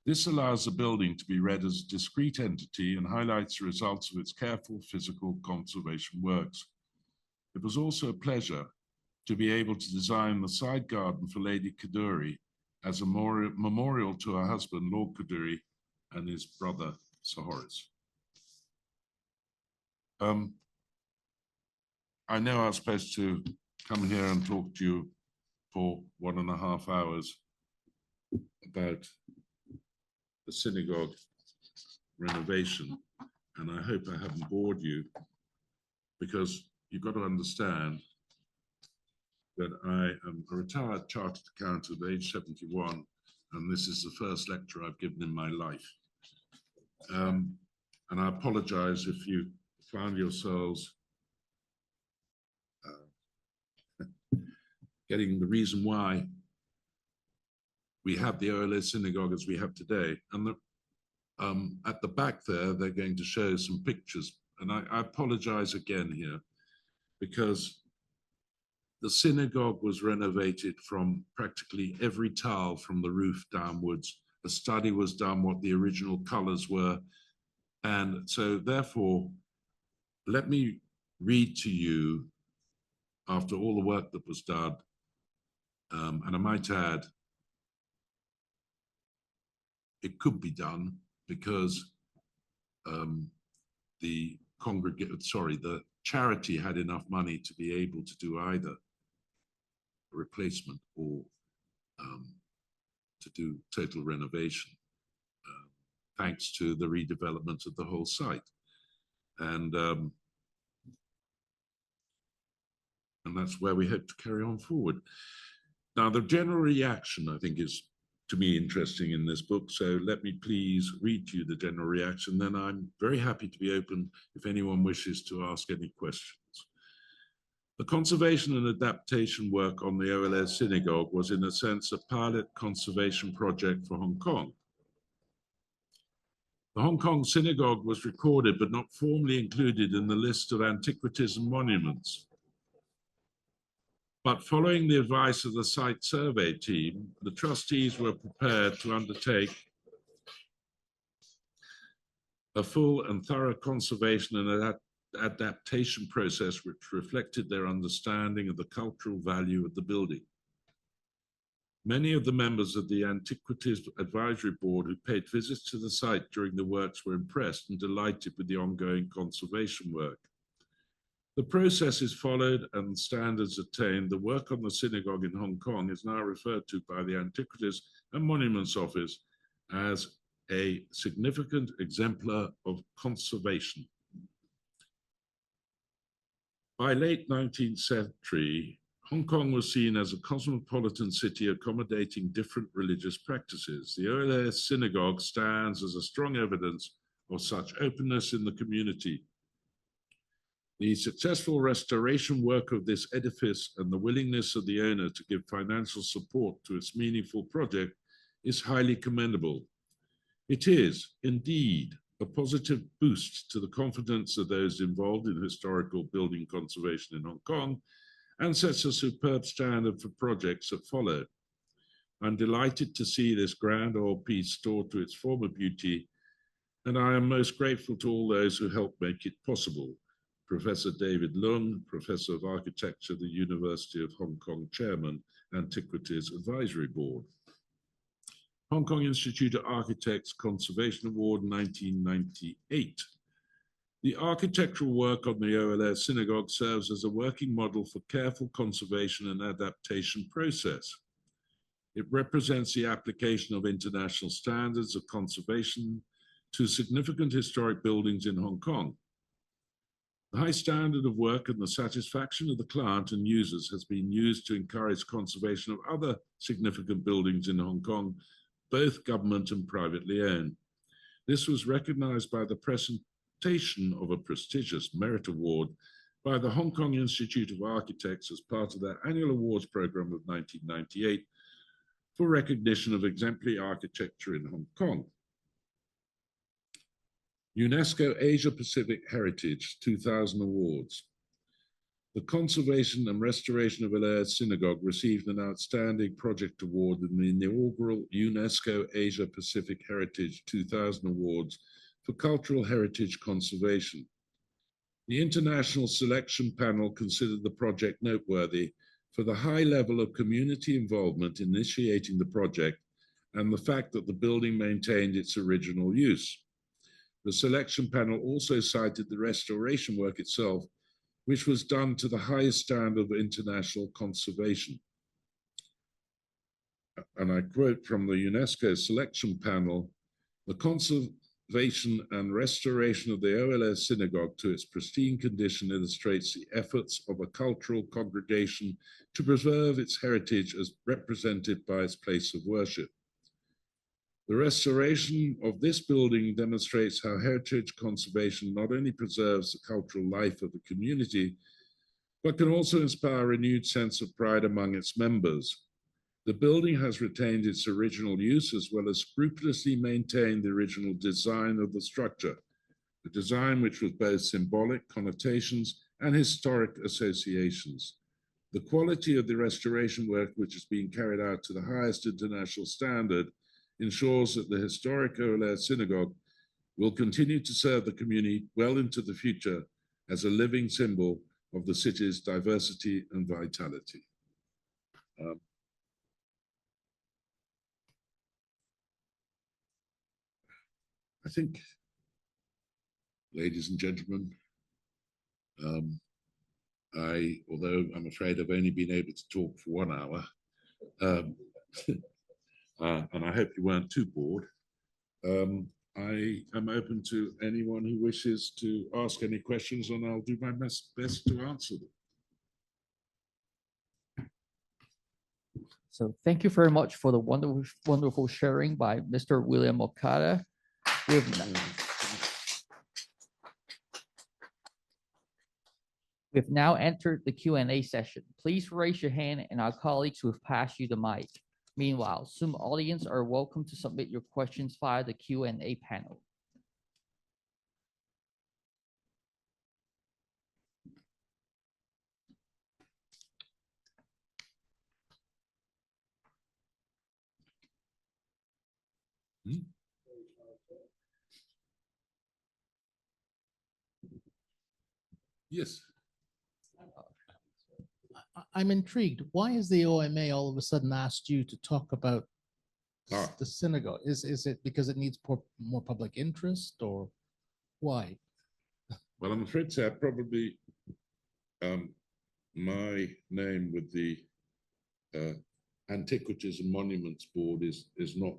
This allows the building to be read as a discrete entity and highlights the results of its careful physical conservation works. It was also a pleasure to be able to design the side garden for Lady Kaduri as a memorial to her husband, Lord Kaduri, and his brother, Sir Horace. I know I was supposed to come here and talk to you for 1.5 hours about the synagogue renovation, and I hope I haven't bored you, because you've got to understand that I am a retired chartered accountant at age 71, and this is the first lecture I've given in my life. And I apologize if you found yourselves getting the reason why we have the Ohel Leah Synagogue as we have today. And at the back there, they're going to show some pictures. And I apologize again here, because the synagogue was renovated from practically every tile from the roof downwards. A study was done what the original colors were. And so therefore, let me read to you, after all the work that was done, and I might add, it could be done because the charity had enough money to be able to do either a replacement or to do total renovation, thanks to the redevelopment of the whole site. And that's where we hope to carry on forward. Now, the general reaction, I think, is, to me, interesting in this book. So let me please read to you the general reaction. Then I'm very happy to be open if anyone wishes to ask any questions. The conservation and adaptation work on the Ohel Leah Synagogue was, in a sense, a pilot conservation project for Hong Kong. The Hong Kong synagogue was recorded but not formally included in the list of antiquities and monuments. But following the advice of the site survey team, the trustees were prepared to undertake a full and thorough conservation and adaptation process which reflected their understanding of the cultural value of the building. Many of the members of the Antiquities Advisory Board who paid visits to the site during the works were impressed and delighted with the ongoing conservation work. The process is followed and standards attained. The work on the synagogue in Hong Kong is now referred to by the Antiquities and Monuments Office as a significant exemplar of conservation. By late 19th century, Hong Kong was seen as a cosmopolitan city accommodating different religious practices. The Ohel Leah Synagogue stands as a strong evidence of such openness in the community. The successful restoration work of this edifice and the willingness of the owner to give financial support to its meaningful project is highly commendable. It is, indeed, a positive boost to the confidence of those involved in historical building conservation in Hong Kong and sets a superb standard for projects that follow. I'm delighted to see this grand old piece restored to its former beauty, and I am most grateful to all those who helped make it possible. Professor David Lung, Professor of Architecture, the University of Hong Kong Chairman, Antiquities Advisory Board. Hong Kong Institute of Architects Conservation Award 1998. The architectural work on the Ohel Leah Synagogue serves as a working model for careful conservation and adaptation process. It represents the application of international standards of conservation to significant historic buildings in Hong Kong. The high standard of work and the satisfaction of the client and users has been used to encourage conservation of other significant buildings in Hong Kong, both government and privately owned. This was recognized by the presentation of a prestigious merit award by the Hong Kong Institute of Architects as part of their annual awards program of 1998 for recognition of exemplary architecture in Hong Kong. UNESCO Asia Pacific Heritage 2000 Awards. The conservation and restoration of Ohel Leah Synagogue received an outstanding project award in the inaugural UNESCO Asia Pacific Heritage 2000 Awards for cultural heritage conservation. The international selection panel considered the project noteworthy for the high level of community involvement in initiating the project and the fact that the building maintained its original use. The selection panel also cited the restoration work itself, which was done to the highest standard of international conservation. And I quote from the UNESCO selection panel, the conservation and restoration of the Ohel Leah Synagogue to its pristine condition illustrates the efforts of a cultural congregation to preserve its heritage as represented by its place of worship. The restoration of this building demonstrates how heritage conservation not only preserves the cultural life of the community, but can also inspire a renewed sense of pride among its members. The building has retained its original use as well as scrupulously maintained the original design of the structure, a design which was both symbolic connotations and historic associations. The quality of the restoration work, which is being carried out to the highest international standard, ensures that the historic Ohel Leah Synagogue will continue to serve the community well into the future as a living symbol of the city's diversity and vitality. I think ladies and gentlemen. Although I'm afraid I've only been able to talk for 1 hour, and I hope you weren't too bored. I am open to anyone who wishes to ask any questions, and I'll do my best to answer them. So thank you very much for the wonderful sharing by Mr. William Mocatta. We've now entered the Q&A session. Please raise your hand and our colleagues will pass you the mic. Meanwhile, Zoom audience are welcome to submit your questions via the Q&A panel. Yes. I'm intrigued. Why has the OMA all of a sudden asked you to talk about the synagogue? Is it because it needs more public interest, or why? Well, I'm afraid to say probably my name with the Antiquities and Monuments Board is not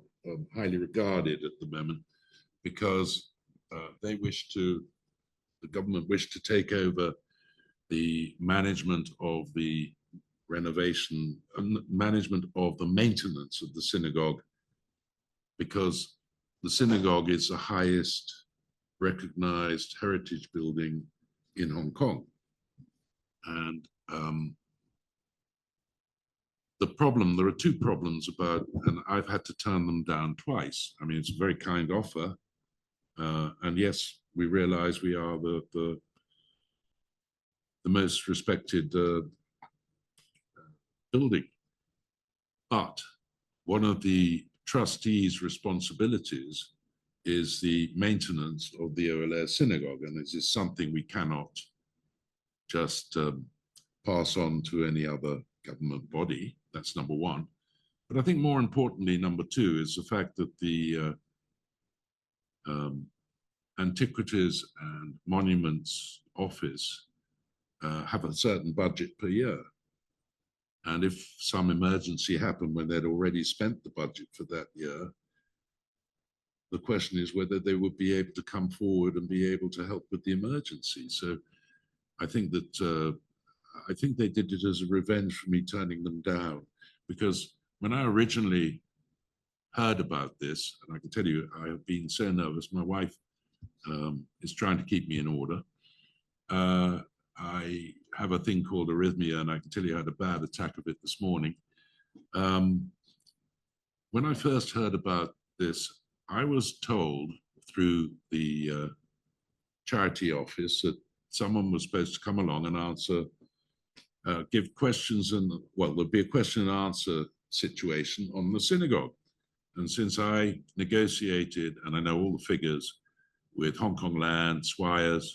highly regarded at the moment, because the government wished to take over the management of the renovation and management of the maintenance of the synagogue, because the synagogue is the highest recognized heritage building in Hong Kong. And there are two problems about, and I've had to turn them down twice. I mean, it's a very kind offer. And yes, we realize we are the most respected building. But one of the trustees' responsibilities is the maintenance of the Ohel Leah Synagogue, and this is something we cannot just pass on to any other government body. That's number one. But I think more importantly, number two, is the fact that the Antiquities and Monuments Office have a certain budget per year. And if some emergency happened when they'd already spent the budget for that year, the question is whether they would be able to come forward and be able to help with the emergency. So I think that I think they did it as a revenge for me turning them down, because when I originally heard about this, and I can tell you, I have been so nervous. My wife is trying to keep me in order. I have a thing called arrhythmia, and I can tell you I had a bad attack of it this morning. When I first heard about this, I was told through the charity office that someone was supposed to come along and answer, give questions, and well, there'd be a question and answer situation on the synagogue. And since I negotiated, and I know all the figures with Hong Kong Land, Swires,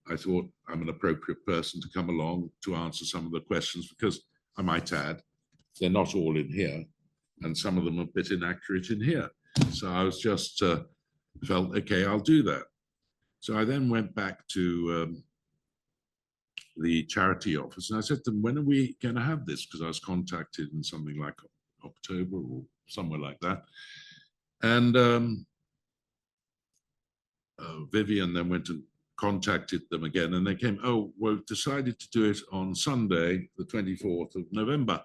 I thought I'm an appropriate person to come along to answer some of the questions, because I might add, they're not all in here, and some of them are a bit inaccurate in here. So I was just felt, okay, I'll do that. So I then went back to the charity office, and I said to them, when are we going to have this? Because I was contacted in something like October or somewhere like that. And Vivian then went and contacted them again, and they came, oh, well, decided to do it on Sunday, the 24th of November.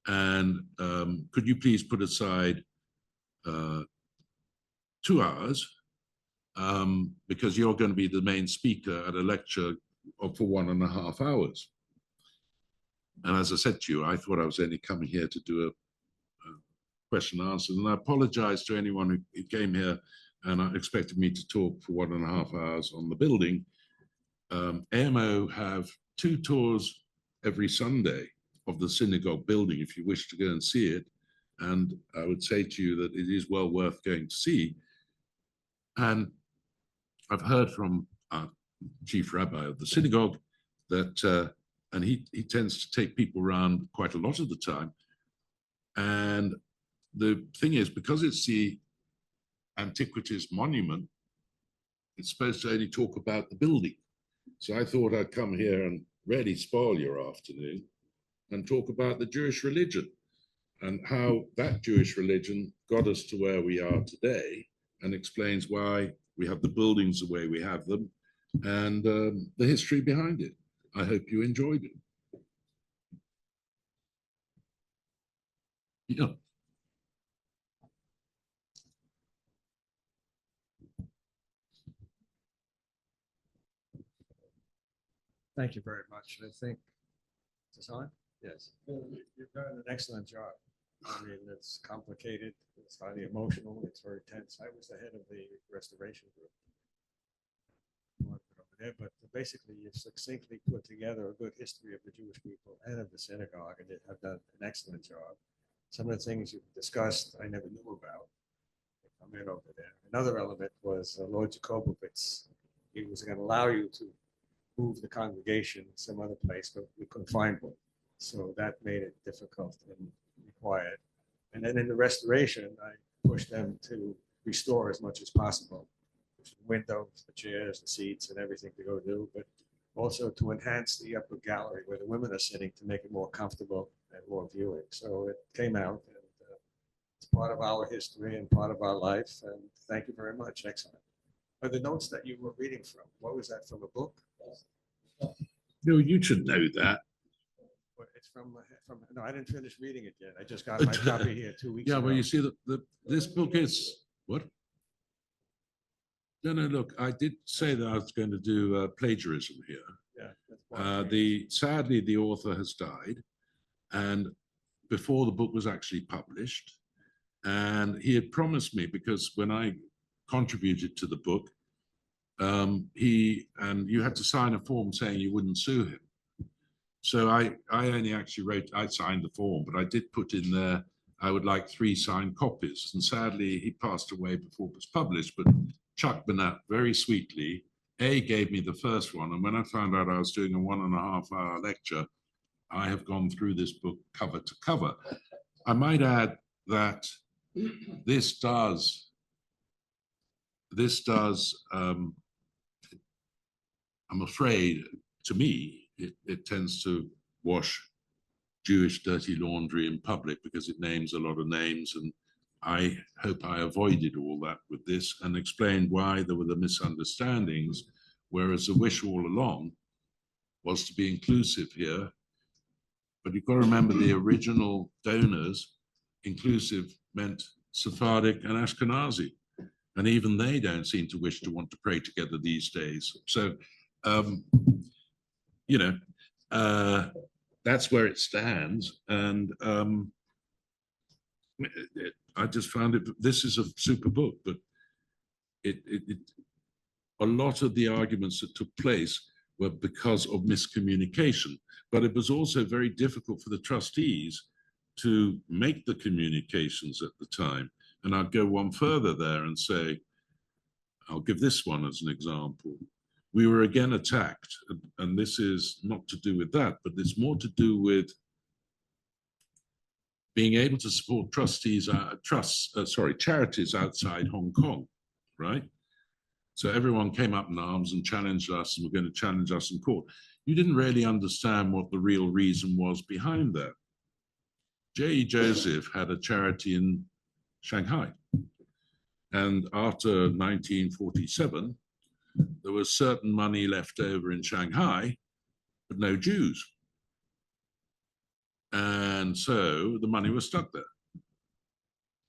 And could you please put aside 2 hours, because you're going to be the main speaker at a lecture for 1.5 hours. And as I said to you, I thought I was only coming here to do a question and answer. And I apologize to anyone who came here and expected me to talk for 1.5 hours on the building. AMO have 2 tours every Sunday of the synagogue building if you wish to go and see it. And I would say to you that it is well worth going to see. And I've heard from our chief rabbi of the synagogue that, and he tends to take people around quite a lot of the time. And the thing is, because it's the Antiquities monument, it's supposed to only talk about the building. So I thought I'd come here and really spoil your afternoon and talk about the Jewish religion and how that Jewish religion got us to where we are today, and explains why we have the buildings the way we have them, and the history behind it. I hope you enjoyed it. Yeah. Thank you very much. I think, is this on? Yes. You've done an excellent job. I mean, it's complicated, it's highly emotional, it's very tense. I was the head of the restoration group over there, but basically you've succinctly put together a good history of the Jewish people and of the synagogue, and they have done an excellent job. Some of the things you've discussed, I never knew about. Come in over there. Another element was Lord Jacobowitz. He was going to allow you to move the congregation some other place, but we couldn't find one. So that made it difficult and required. And then in the restoration, I pushed them to restore as much as possible. The windows, the chairs, the seats, and everything to go do, but also to enhance the upper gallery where the women are sitting to make it more comfortable and more viewing. So it came out, and it's part of our history and part of our life. And thank you very much. Excellent. Are the notes that you were reading from, what was that, from a book? No, you should know that. It's from, no, I didn't finish reading it yet. I just got my copy here 2 weeks Yeah, ago. well, you see, this book is, what? No, look, I did say that I was going to do plagiarism here. Yeah, that's part of it. Sadly, the author has died, and before the book was actually published, and he had promised me, because when I contributed to the book, you had to sign a form saying you wouldn't sue him. So I only actually wrote, I signed the form, but I did put in there, I would like 3 signed copies. And sadly, he passed away before it was published, but Chuck Burnett very sweetly, gave me the first one. And when I found out I was doing a 1.5 hour lecture, I have gone through this book cover to cover. I might add that this does, I'm afraid, to me, it tends to wash Jewish dirty laundry in public, because it names a lot of names, and I hope I avoided all that with this and explained why there were the misunderstandings, whereas the wish all along was to be inclusive here. But you've got to remember the original donors, inclusive meant Sephardic and Ashkenazi, and even they don't seem to wish to want to pray together these days. So, that's where it stands. And I just found it, this is a super book, but a lot of the arguments that took place were because of miscommunication, but it was also very difficult for the trustees to make the communications at the time. And I'd go one further there and say, I'll give this one as an example. We were again attacked, and this is not to do with that, but it's more to do with being able to support charities outside Hong Kong, right? So everyone came up in arms and challenged us, and were going to challenge us in court. You didn't really understand what the real reason was behind that. J.E. Joseph had a charity in Shanghai, and after 1947, there was certain money left over in Shanghai, but no Jews. And so the money was stuck there.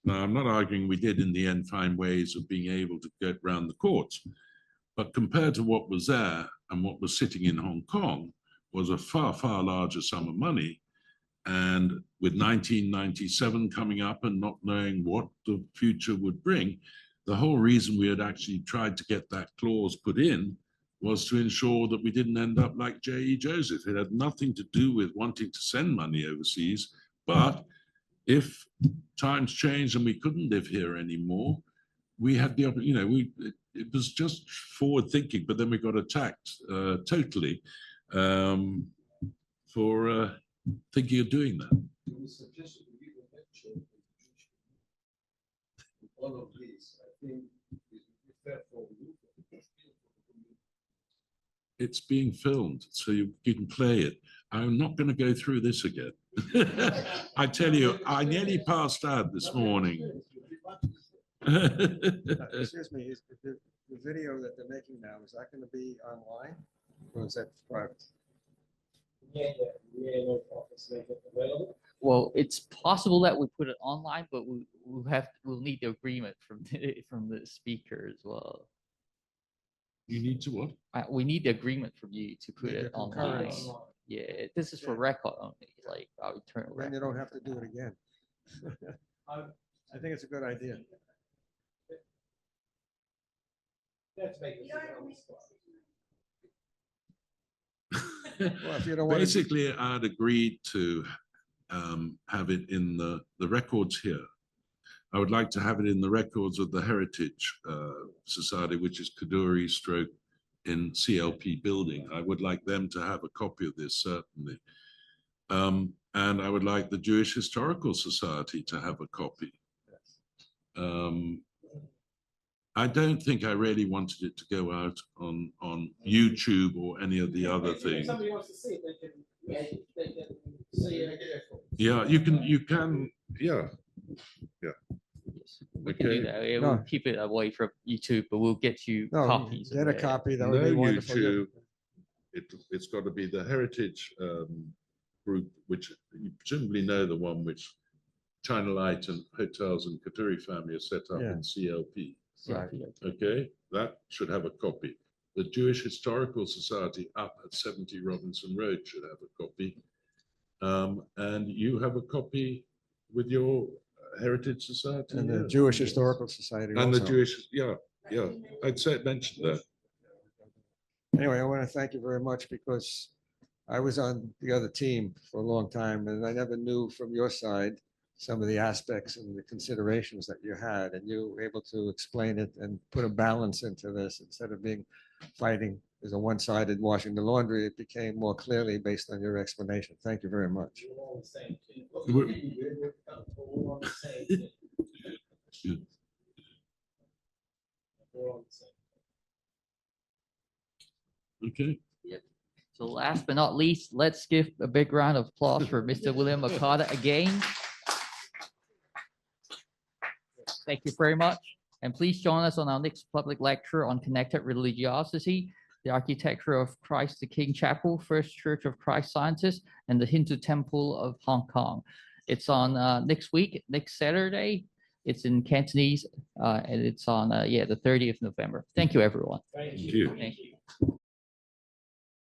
Now, I'm not arguing we did in the end find ways of being able to get around the courts, but compared to what was there and what was sitting in Hong Kong was a far, far larger sum of money. And with 1997 coming up and not knowing what the future would bring, the whole reason we had actually tried to get that clause put in was to ensure that we didn't end up like J.E. Joseph. It had nothing to do with wanting to send money overseas, but if times changed and we couldn't live here anymore, we had the opportunity, it was just forward thinking, but then we got attacked totally for thinking of doing that. All of this, I think, is fair for you. it's being filmed, so you can play it. I'm not going to go through this again. I tell you, I nearly passed out this morning. Excuse me, the video that they're making now, is that going to be online? Or is that private? Well, it's possible that we put it online, but we'll need the agreement from the speaker as well. You need to what? We need the agreement from you to put Need it the online. concurrence. Yeah, this is for record only, like our eternal Then you record. don't have to do it again. I think it's a good idea. Well, if you don't want to. Basically, I'd agreed to have it in the records here. I would like to have it in the records of the Heritage Society, which is Kaduri Stroke in CLP building. I would like them to have a copy of this, certainly. And I would like the Jewish Historical Society to have a copy. I don't think I really wanted it to go out on YouTube or any of the other things. If somebody wants to see it, they can see it. Yeah, you can, yeah. We can do Okay. that. Yeah, No. we'll keep it away from YouTube, but we'll get you No, copies. of get a it. copy, that No would be wonderful. Yeah. YouTube. It's got to be the Heritage group, which you presumably know, the one which China Light and Hotels and Katuri family are set up Yeah. in CLP. Yeah, Right. yeah. Okay, that should have a copy. The Jewish Historical Society up at 70 Robinson Road should have a copy. And you have a copy with your Heritage Society? And the yeah. Jewish Historical Society And the also. Jewish, yeah, I'd say it mentioned that. Anyway, I want to thank you very much because I was on the other team for a long time and I never knew from your side some of the aspects and the considerations that you had, and you were able to explain it and put a balance into this instead of being fighting as a one-sided washing the laundry. It became more clearly based on your explanation. Thank you very much. We're all the same. We're- We're all on the same thing. Yeah. We're all the same. Okay. So last but not least, let's give a big round of applause for Mr. William Mocatta again. Thank you very much. And please join us on our next public lecture on connected religiosity, the architecture of Christ the King Chapel, First Church of Christ Scientists, and the Hindu Temple of Hong Kong. It's on next week, next Saturday. It's in Cantonese, and it's on the 30th of November. Thank you, everyone. Thank Thank you. Thank you.